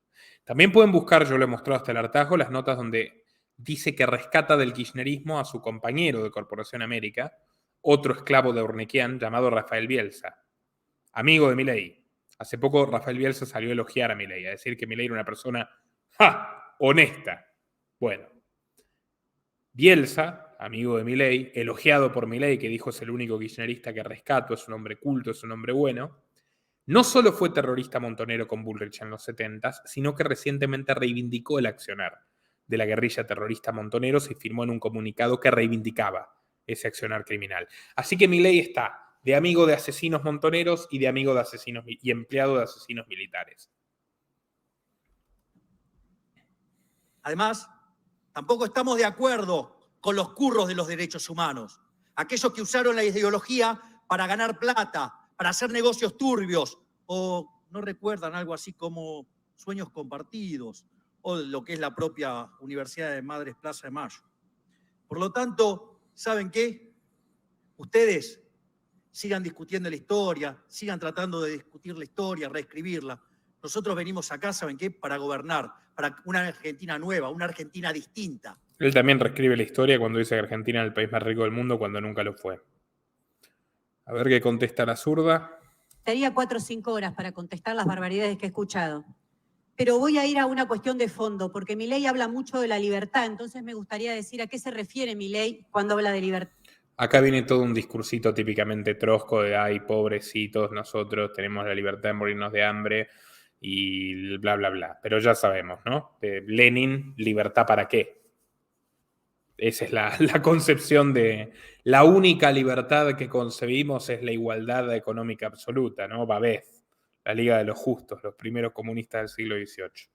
También pueden buscar, yo lo he mostrado hasta el hartazgo, las notas donde dice que rescata del kirchnerismo a su compañero de Corporación América, otro esclavo de Urnequian llamado Rafael Bielsa, amigo de Milei. Hace poco Rafael Bielsa salió a elogiar a Milei, a decir que Milei era una persona honesta. Bueno, Bielsa, amigo de Milei, elogiado por Milei, que dijo es el único kirchnerista que rescato, es un hombre culto, es un hombre bueno, no solo fue terrorista montonero con Bullrich en los 70s, sino que recientemente reivindicó el accionar de la guerrilla terrorista Montoneros y firmó en un comunicado que reivindicaba ese accionar criminal. Así que Milei está de amigo de asesinos montoneros y de amigo de asesinos y empleado de asesinos militares. Además, tampoco estamos de acuerdo con los curros de los derechos humanos, aquellos que usaron la ideología para ganar plata, para hacer negocios turbios, o no recuerdan algo así como sueños compartidos, o lo que es la propia Universidad de Madres Plaza de Mayo. Por lo tanto, ¿saben qué? Ustedes sigan discutiendo la historia, sigan tratando de discutir la historia, reescribirla. Nosotros venimos acá, ¿saben qué? Para gobernar, para una Argentina nueva, una Argentina distinta. Él también reescribe la historia cuando dice que Argentina es el país más rico del mundo cuando nunca lo fue. A ver qué contesta la zurda. Estaría 4 o 5 horas para contestar las barbaridades que he escuchado. Pero voy a ir a una cuestión de fondo, porque Milei habla mucho de la libertad, entonces me gustaría decir a qué se refiere Milei cuando habla de libertad. Acá viene todo un discursito típicamente trosco de ay, pobrecitos, nosotros tenemos la libertad de morirnos de hambre y bla, bla, bla. Pero ya sabemos, ¿no? Lenin, ¿libertad para qué? Esa es la concepción de... La única libertad que concebimos es la igualdad económica absoluta, ¿no? Babez, la Liga de los Justos, los primeros comunistas del siglo XVIII.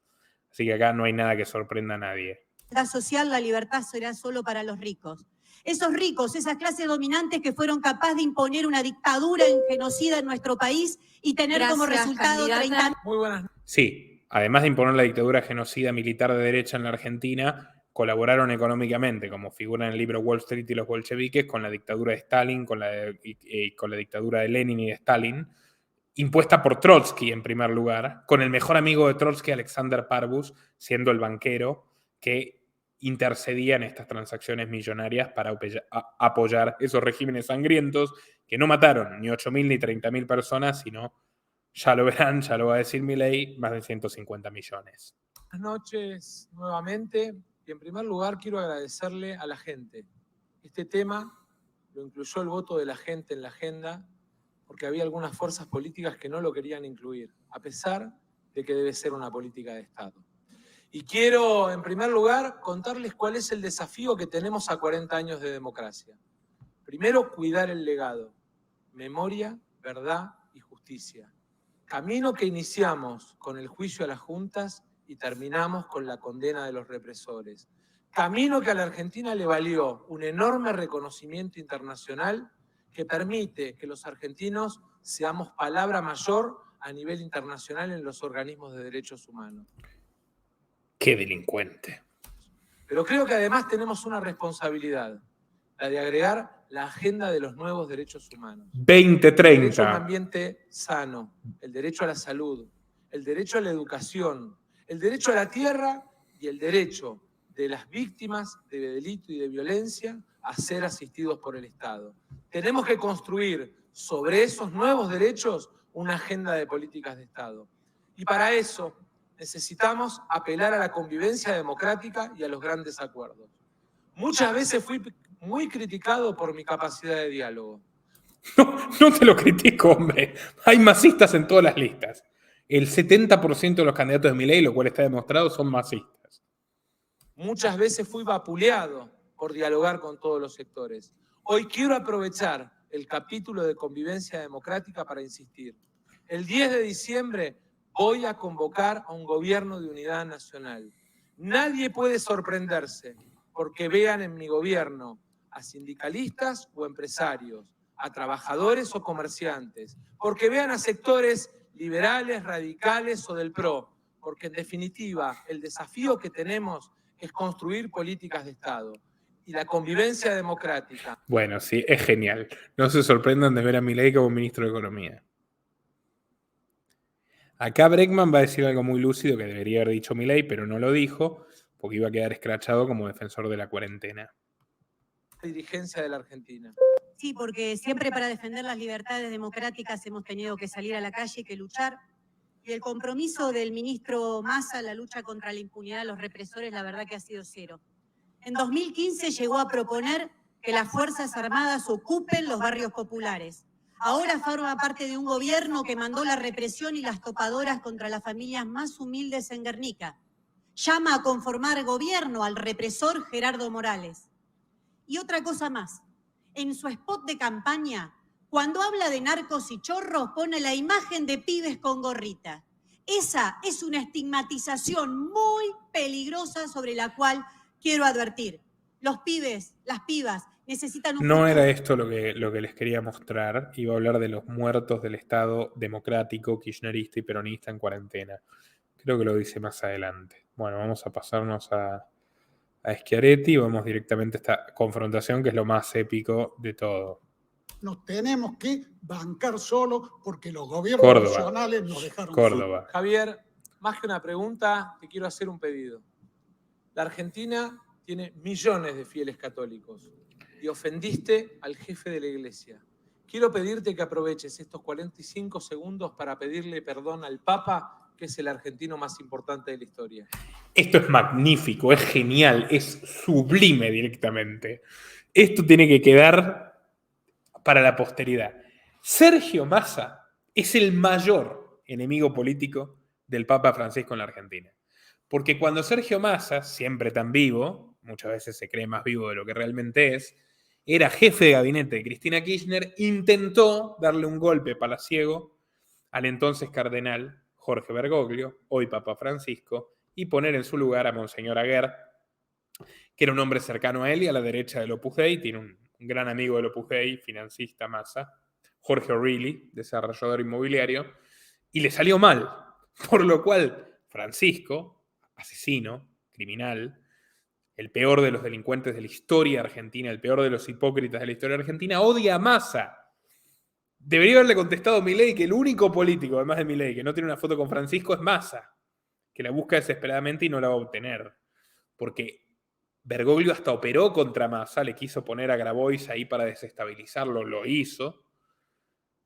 Así que acá no hay nada que sorprenda a nadie. Social, la libertad será solo para los ricos. Esos ricos, esas clases dominantes que fueron capaces de imponer una dictadura genocida en nuestro país y tener como resultado 30... Muy buenas noches. Sí, además de imponer la dictadura genocida militar de derecha en la Argentina, colaboraron económicamente, como figura en el libro Wall Street y los bolcheviques, con la dictadura de Stalin, con la dictadura de Lenin y de Stalin, impuesta por Trotsky en primer lugar, con el mejor amigo de Trotsky, Alexander Parbus, siendo el banquero que intercedía en estas transacciones millonarias para apoyar esos regímenes sangrientos que no mataron ni 8.000 ni 30.000 personas, sino, ya lo verán, ya lo va a decir Milei, más de 150 millones. Buenas noches nuevamente. Y en primer lugar quiero agradecerle a la gente. Este tema lo incluyó el voto de la gente en la agenda porque había algunas fuerzas políticas que no lo querían incluir, a pesar de que debe ser una política de Estado. Y quiero, en primer lugar, contarles cuál es el desafío que tenemos a 40 años de democracia. Primero, cuidar el legado. Memoria, verdad y justicia. Camino que iniciamos con el juicio a las juntas y terminamos con la condena de los represores. Camino que a la Argentina le valió un enorme reconocimiento internacional que permite que los argentinos seamos palabra mayor a nivel internacional en los organismos de derechos humanos. ¡Qué delincuente! Pero creo que además tenemos una responsabilidad, la de agregar la agenda de los nuevos derechos humanos. 2030. El derecho a un ambiente sano, el derecho a la salud, el derecho a la educación, el derecho a la tierra y el derecho de las víctimas de delito y de violencia a ser asistidos por el Estado. Tenemos que construir sobre esos nuevos derechos una agenda de políticas de Estado. Y para eso necesitamos apelar a la convivencia democrática y a los grandes acuerdos. Muchas veces fui muy criticado por mi capacidad de diálogo. No te lo critico, hombre. Hay masistas en todas las listas. El 70% de los candidatos de Milei, lo cual está demostrado, son masistas. Muchas veces fui vapuleado por dialogar con todos los sectores. Hoy quiero aprovechar el capítulo de convivencia democrática para insistir. El 10 de diciembre voy a convocar a un gobierno de unidad nacional. Nadie puede sorprenderse porque vean en mi gobierno a sindicalistas o empresarios, a trabajadores o comerciantes, porque vean a sectores liberales, radicales o del PRO, porque en definitiva el desafío que tenemos es construir políticas de Estado y la convivencia democrática. Bueno, sí, es genial. No se sorprendan de ver a Milei como ministro de Economía. Acá Bregman va a decir algo muy lúcido que debería haber dicho Milei, pero no lo dijo, porque iba a quedar escrachado como defensor de la cuarentena. Dirigencia de la Argentina. Sí, porque siempre para defender las libertades democráticas hemos tenido que salir a la calle y que luchar. Y el compromiso del ministro Massa en la lucha contra la impunidad de los represores, la verdad que ha sido cero. En 2015 llegó a proponer que las Fuerzas Armadas ocupen los barrios populares. Ahora forma parte de un gobierno que mandó la represión y las topadoras contra las familias más humildes en Guernica. Llama a conformar gobierno al represor Gerardo Morales. Y otra cosa más. En su spot de campaña, cuando habla de narcos y chorros, pone la imagen de pibes con gorrita. Esa es una estigmatización muy peligrosa sobre la cual quiero advertir. Los pibes, las pibas, necesitan un... No era esto lo que les quería mostrar. Iba a hablar de los muertos del Estado democrático, kirchnerista y peronista en cuarentena. Creo que lo dice más adelante. Bueno, vamos a pasarnos a Schiaretti y vamos directamente a esta confrontación que es lo más épico de todo. nos tenemos que bancar solos porque los gobiernos Córdoba. nacionales nos dejaron Córdoba. Javier, más que una pregunta, te quiero hacer un pedido. La Argentina tiene millones de fieles católicos y ofendiste al jefe de la iglesia. Quiero pedirte que aproveches estos 45 segundos para pedirle perdón al Papa, que es el argentino más importante de la historia. Esto es magnífico, es genial, es sublime directamente. Esto tiene que quedar para la posteridad. Sergio Massa es el mayor enemigo político del Papa Francisco en la Argentina. Porque cuando Sergio Massa, siempre tan vivo, muchas veces se cree más vivo de lo que realmente es, era jefe de gabinete de Cristina Kirchner, intentó darle un golpe palaciego al entonces cardenal Jorge Bergoglio, hoy Papa Francisco, y poner en su lugar a Monseñor Aguer, que era un hombre cercano a él y a la derecha del Opus Dei, tiene un gran amigo del Opus Dei, financista Massa, Jorge O'Reilly, desarrollador inmobiliario, y le salió mal, por lo cual Francisco, asesino, criminal, el peor de los delincuentes de la historia argentina, el peor de los hipócritas de la historia argentina, odia a Massa. Debería haberle contestado a Milei que el único político, además de Milei, que no tiene una foto con Francisco es Massa, que la busca desesperadamente y no la va a obtener. Porque Bergoglio hasta operó contra Massa, le quiso poner a Grabois ahí para desestabilizarlo, lo hizo.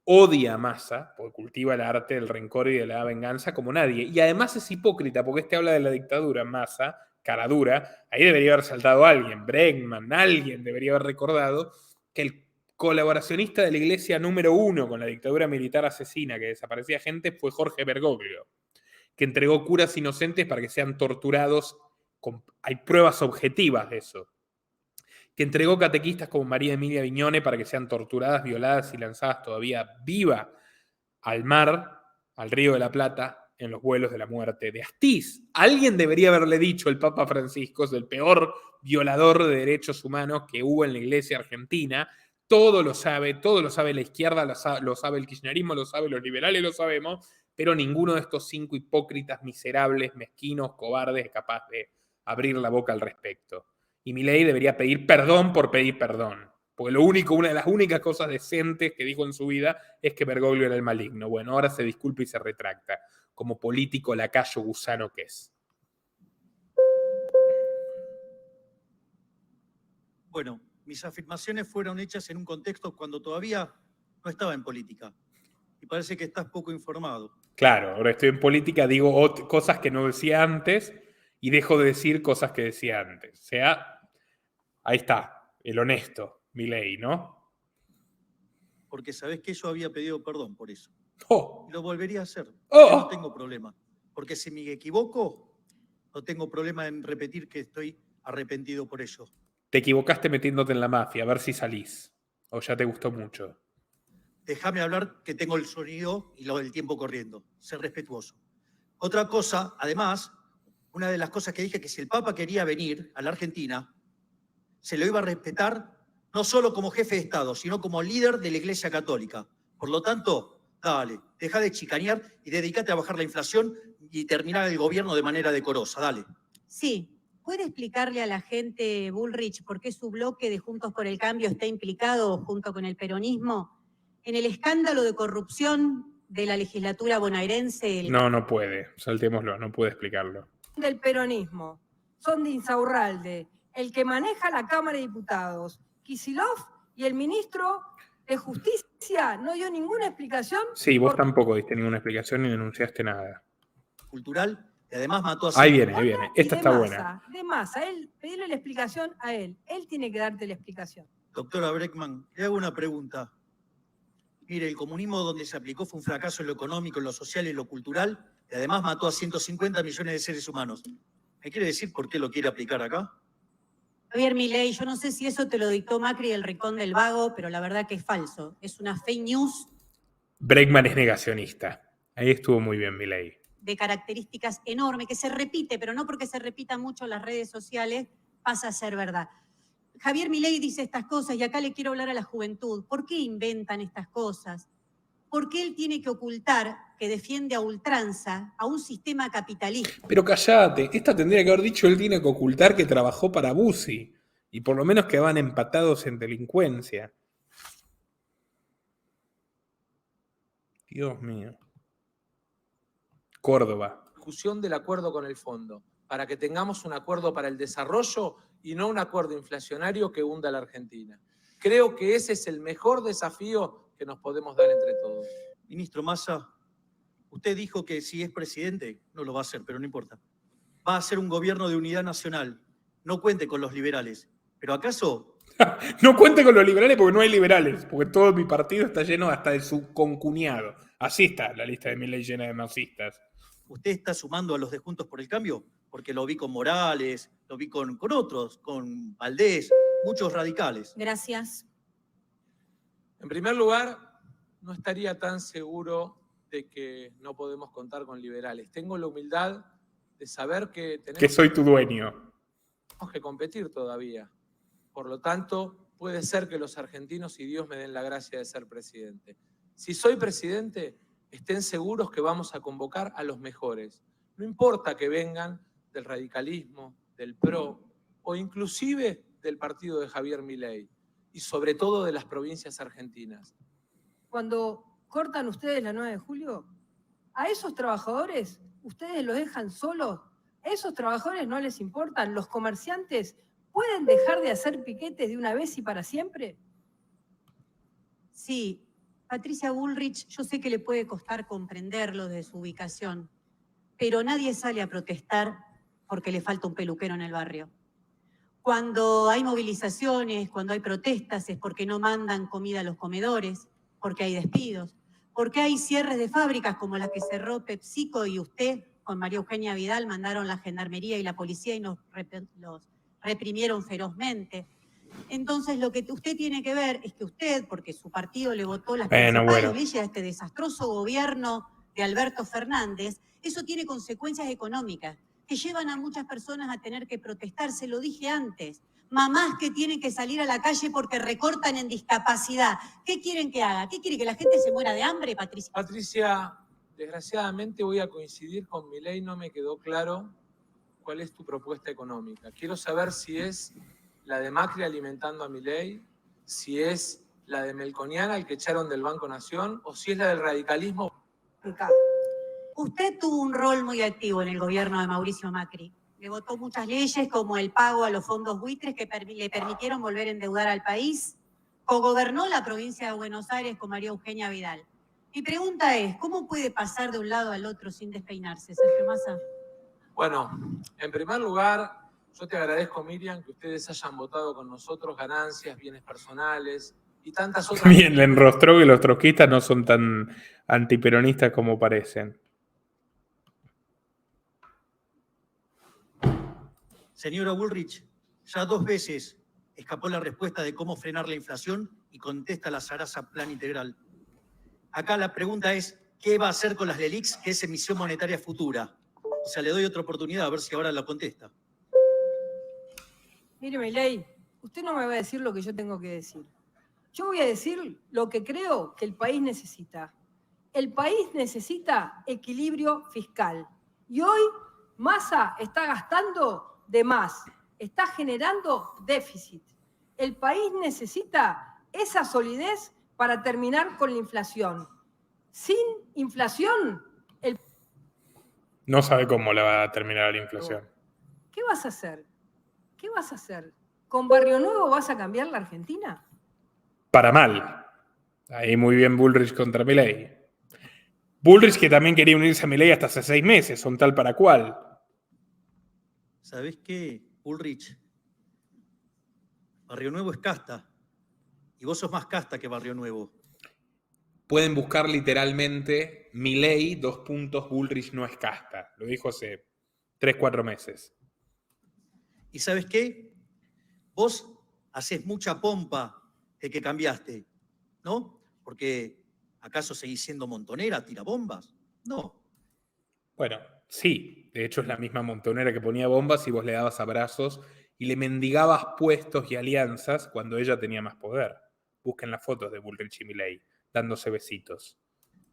Odia a Massa, porque cultiva el arte del rencor y de la venganza como nadie. Y además es hipócrita, porque habla de la dictadura, Massa, cara dura. Ahí debería haber saltado alguien, Bregman, alguien debería haber recordado que el colaboracionista de la iglesia número 1 con la dictadura militar asesina que desaparecía gente fue Jorge Bergoglio, que entregó curas inocentes para que sean torturados. Hay pruebas objetivas de eso. Que entregó catequistas como María Emilia Viñone para que sean torturadas, violadas y lanzadas todavía viva al mar, al Río de la Plata, en los vuelos de la muerte de Astiz. Alguien debería haberle dicho el Papa Francisco es el peor violador de derechos humanos que hubo en la iglesia argentina. Todo lo sabe la izquierda, lo sabe el kirchnerismo, lo sabe los liberales, lo sabemos, pero ninguno de estos 5 hipócritas miserables, mezquinos, cobardes es capaz de abrir la boca al respecto. Y Milei debería pedir perdón por pedir perdón. Porque una de las únicas cosas decentes que dijo en su vida es que Bergoglio era el maligno. Bueno, ahora se disculpa y se retracta, como político lacayo gusano que es. Bueno, mis afirmaciones fueron hechas en un contexto cuando todavía no estaba en política. Y parece que estás poco informado. Claro, ahora estoy en política, digo cosas que no decía antes y dejo de decir cosas que decía antes. O sea, ahí está, el honesto, Milei, ¿no? Porque sabés que yo había pedido perdón por eso. ¡Oh! Y lo volvería a hacer. ¡Oh! Yo no tengo problema. Porque si me equivoco, no tengo problema en repetir que estoy arrepentido por ello. Te equivocaste metiéndote en la mafia, a ver si salís. O ya te gustó mucho. Déjame hablar que tengo el sonido y lo del tiempo corriendo. Ser respetuoso. Otra cosa, además, una de las cosas que dije que si el Papa quería venir a la Argentina, se lo iba a respetar no solo como jefe de Estado, sino como líder de la Iglesia Católica. Por lo tanto, dale, deja de chicanear y dedícate a bajar la inflación y terminar el gobierno de manera decorosa. Dale. Sí. ¿Puede explicarle a la gente, Bullrich, por qué su bloque de Juntos por el Cambio está implicado, junto con el peronismo, en el escándalo de corrupción de la legislatura bonaerense? No puede. Saltémoslo, no puede explicarlo. Del peronismo. Son de Insaurralde, el que maneja la Cámara de Diputados, Kicillof, y el ministro de Justicia no dio ninguna explicación. Sí, vos tampoco diste ninguna explicación ni denunciaste nada. Cultural, y además mató a... Ahí viene. Esta está buena. De Massa, pedirle la explicación a él. Él tiene que darte la explicación. Doctora Bregman, le hago una pregunta. Mire, el comunismo donde se aplicó fue un fracaso en lo económico, en lo social y en lo cultural, y además mató a 150 millones de seres humanos. ¿Me quiere decir por qué lo quiere aplicar acá? Javier Milei, yo no sé si eso te lo dictó Macri del Rincón del Vago, pero la verdad que es falso. Es una fake news. Bregman es negacionista. Ahí estuvo muy bien Milei. De características enormes, que se repite, pero no porque se repita mucho en las redes sociales, pasa a ser verdad. Javier Milei dice estas cosas y acá le quiero hablar a la juventud. ¿Por qué inventan estas cosas? ¿Por qué él tiene que ocultar que defiende a ultranza a un sistema capitalista? Pero callate, esta tendría que haber dicho él tiene que ocultar que trabajó para Bussi y por lo menos que van empatados en delincuencia. Dios mío. Córdoba. Discusión del acuerdo con el fondo, para que tengamos un acuerdo para el desarrollo y no un acuerdo inflacionario que hunda a la Argentina. Creo que ese es el mejor desafío que nos podemos dar entre todos. Ministro Massa, usted dijo que si es presidente, no lo va a hacer, pero no importa. Va a ser un gobierno de unidad nacional. No cuente con los liberales. ¿Pero acaso No cuente con los liberales porque no hay liberales, porque todo mi partido está lleno hasta de su concuñado. Así está la lista de Milei llena de marxistas. usted está sumando a los de Juntos por el Cambio? Porque lo vi con Morales, lo vi con otros, con Valdés, muchos radicales. Gracias. En primer lugar, no estaría tan seguro de que no podemos contar con liberales. Tengo la humildad de saber que tenemos Que soy tu dueño. que competir todavía. Por lo tanto, puede ser que los argentinos y Dios me den la gracia de ser presidente. Si soy presidente, estén seguros que vamos a convocar a los mejores. No importa que vengan del radicalismo, del PRO o inclusive del partido de Javier Milei y sobre todo de las provincias argentinas. Cuando cortan ustedes la 9 de julio, a esos trabajadores ustedes los dejan solos. A esos trabajadores no les importan. Los comerciantes pueden dejar de hacer piquetes de una vez y para siempre. Sí, Patricia Bullrich, yo sé que le puede costar comprenderlo de su ubicación, pero nadie sale a protestar porque le falta un peluquero en el barrio. Cuando hay movilizaciones, cuando hay protestas, es porque no mandan comida a los comedores, porque hay despidos, porque hay cierres de fábricas como la que cerró PepsiCo y usted, con María Eugenia Vidal, mandaron la gendarmería y la policía y los reprimieron ferozmente. Entonces, lo que usted tiene que ver es que usted, porque su partido le votó las principales leyes a este desastroso gobierno de Alberto Fernández, eso tiene consecuencias económicas que llevan a muchas personas a tener que protestar. Se lo dije antes. Mamás que tienen que salir a la calle porque recortan en discapacidad. ¿Qué quieren que haga? ¿Qué quiere? ¿Que la gente se muera de hambre, Patricia? Patricia, desgraciadamente voy a coincidir con Milei, no me quedó claro cuál es tu propuesta económica. Quiero saber si es la de Macri alimentando a Milei, si es la de Melconian, al que echaron del Banco Nación, o si es la del radicalismo. Usted tuvo un rol muy activo en el gobierno de Mauricio Macri. Le votó muchas leyes como el pago a los fondos buitres que le permitieron volver a endeudar al país. Cogobernó la provincia de Buenos Aires con María Eugenia Vidal. Mi pregunta es, ¿cómo puede pasar de un lado al otro sin despeinarse, Sergio Massa? Bueno, en primer lugar, yo te agradezco, Miriam, que ustedes hayan votado con nosotros ganancias, bienes personales y tantas otras... Bien, le enrostró que los trotskistas no son tan antiperonistas como parecen. Señora Bullrich, ya 2 veces escapó la respuesta de cómo frenar la inflación y contesta la zaraza Plan Integral. Acá la pregunta es, ¿qué va a hacer con las LELIQs, que es emisión monetaria futura? O sea, le doy otra oportunidad a ver si ahora la contesta. Mire, Milei, usted no me va a decir lo que yo tengo que decir. Yo voy a decir lo que creo que el país necesita. El país necesita equilibrio fiscal. Y hoy Massa está gastando de más, está generando déficit. El país necesita esa solidez para terminar con la inflación. Sin inflación, No sabe cómo la va a terminar la inflación. ¿qué vas a hacer? ¿Qué vas a hacer? ¿Con Barrio Nuevo vas a cambiar la Argentina? Para mal. Ahí muy bien Bullrich contra Milei. Bullrich que también quería unirse a Milei hasta hace 6 meses, son tal para cual. ¿Sabés qué, Bullrich? Barrio Nuevo es casta. Y vos sos más casta que Barrio Nuevo. Pueden buscar literalmente Milei, Bullrich no es casta. Lo dijo hace 3-4 meses. ¿Y sabes qué? Vos haces mucha pompa de que cambiaste, ¿no? Porque ¿acaso seguís siendo montonera, tirabombas? No. Bueno, sí. De hecho es la misma montonera que ponía bombas y vos le dabas abrazos y le mendigabas puestos y alianzas cuando ella tenía más poder. Busquen las fotos de Bullrich y Milei dándose besitos.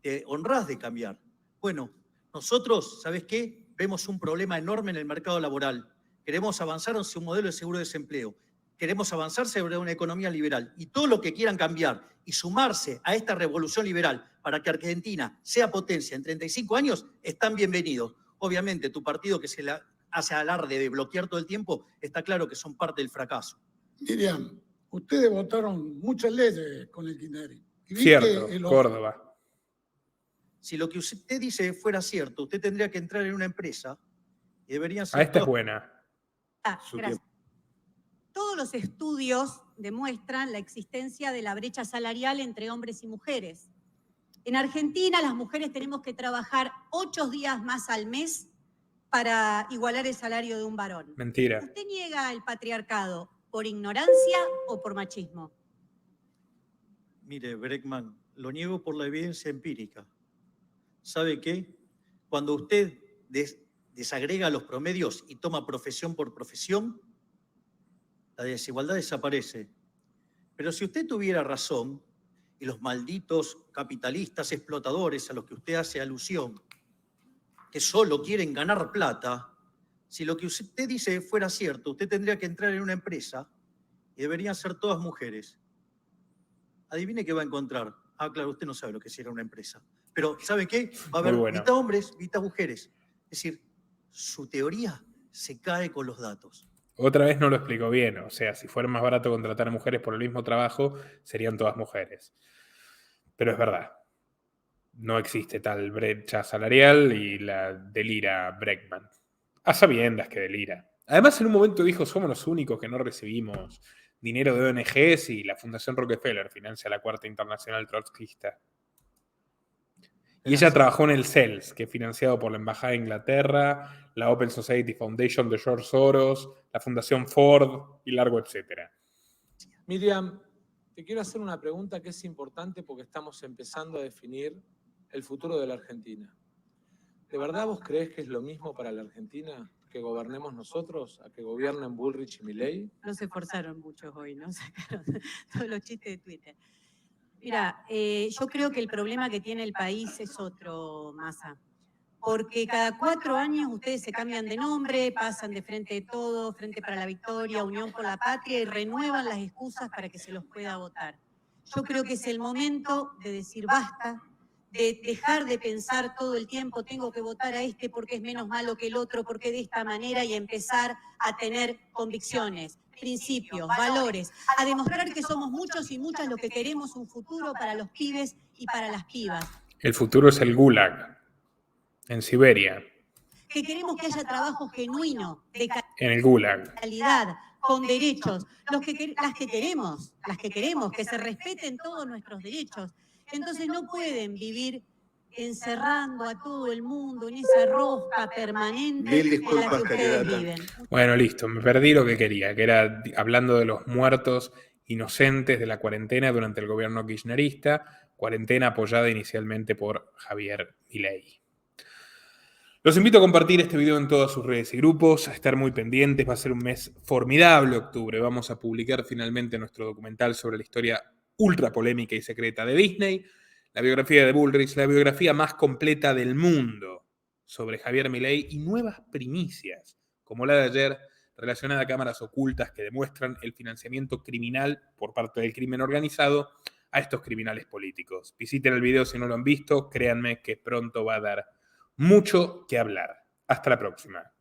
Te honrás de cambiar. Bueno, nosotros, ¿sabes qué? Vemos un problema enorme en el mercado laboral. Queremos avanzar hacia un modelo de seguro de desempleo. queremos avanzar sobre una economía liberal. Y todo lo que quieran cambiar y sumarse a esta revolución liberal para que Argentina sea potencia en 35 años, están bienvenidos. Obviamente, tu partido que se hace alarde de bloquear todo el tiempo, está claro que son parte del fracaso. Miriam, ustedes votaron muchas leyes con el kirchnerismo. Y vi Cierto, que Córdoba. Si lo que usted dice fuera cierto, usted tendría que entrar en una empresa y deberían ser... Esta es todos- buena. Gracias. tiempo. Todos los estudios demuestran la existencia de la brecha salarial entre hombres y mujeres. En Argentina, las mujeres tenemos que trabajar 8 días más al mes para igualar el salario de un varón. Mentira. ¿Usted niega el patriarcado por ignorancia o por machismo? Mire, Bregman, lo niego por la evidencia empírica. ¿Sabe qué? Cuando usted desagrega los promedios y toma profesión por profesión, la desigualdad desaparece. Pero si usted tuviera razón, y los malditos capitalistas explotadores a los que usted hace alusión, que solo quieren ganar plata, si lo que usted dice fuera cierto, usted tendría que entrar en una empresa y deberían ser todas mujeres. Adivine qué va a encontrar. Ah, claro, usted no sabe lo que es ir a una empresa. Pero, ¿sabe qué? Va a haber Muy bueno. mitad hombres, mitad mujeres. Es decir, su teoría se cae con los datos. Otra vez no lo explicó bien. O sea, si fuera más barato contratar a mujeres por el mismo trabajo, serían todas mujeres. Pero es verdad. No existe tal brecha salarial y la delira Bregman. A sabiendas que delira. Además, en un momento dijo, somos los únicos que no recibimos dinero de ONGs y la Fundación Rockefeller financia la Cuarta Internacional Trotskista. Y ella trabajó en el CELS, que es financiado por la Embajada de Inglaterra, la Open Society Foundation de George Soros, la Fundación Ford y largo etcétera. Miriam, te quiero hacer una pregunta que es importante porque estamos empezando a definir el futuro de la Argentina. ¿De verdad vos creés que es lo mismo para la Argentina que gobernemos nosotros a que gobiernen Bullrich y Milei? No se esforzaron muchos hoy, ¿no? Sacaron todos los chistes de Twitter. Mira, yo creo que el problema que tiene el país es otro, Massa. Porque cada 4 años ustedes se cambian de nombre, pasan de Frente de Todos, Frente para la Victoria, Unión por la Patria y renuevan las excusas para que se los pueda votar. Yo creo que es el momento de decir basta, de dejar de pensar todo el tiempo, tengo que votar a este porque es menos malo que el otro, porque de esta manera, y empezar a tener convicciones, principios, valores, a demostrar que somos muchos y muchas los que queremos un futuro para los pibes y para las pibas. El futuro es el Gulag, en Siberia, Que queremos que haya trabajo genuino, de en el Gulag. calidad, con derechos, las que queremos, que se respeten todos nuestros derechos. Entonces no pueden vivir encerrando a todo el mundo en esa rosca permanente Mil en la que disculpas, ustedes candidata. viven. Bueno, listo, me perdí lo que quería, que era hablando de los muertos inocentes de la cuarentena durante el gobierno kirchnerista, cuarentena apoyada inicialmente por Javier Milei. Los invito a compartir este video en todas sus redes y grupos, a estar muy pendientes, va a ser un mes formidable octubre, vamos a publicar finalmente nuestro documental sobre la historia ultra polémica y secreta de Disney, la biografía de Bullrich, la biografía más completa del mundo sobre Javier Milei y nuevas primicias, como la de ayer, relacionada a cámaras ocultas que demuestran el financiamiento criminal por parte del crimen organizado a estos criminales políticos. Visiten el video si no lo han visto, créanme que pronto va a dar mucho que hablar. Hasta la próxima.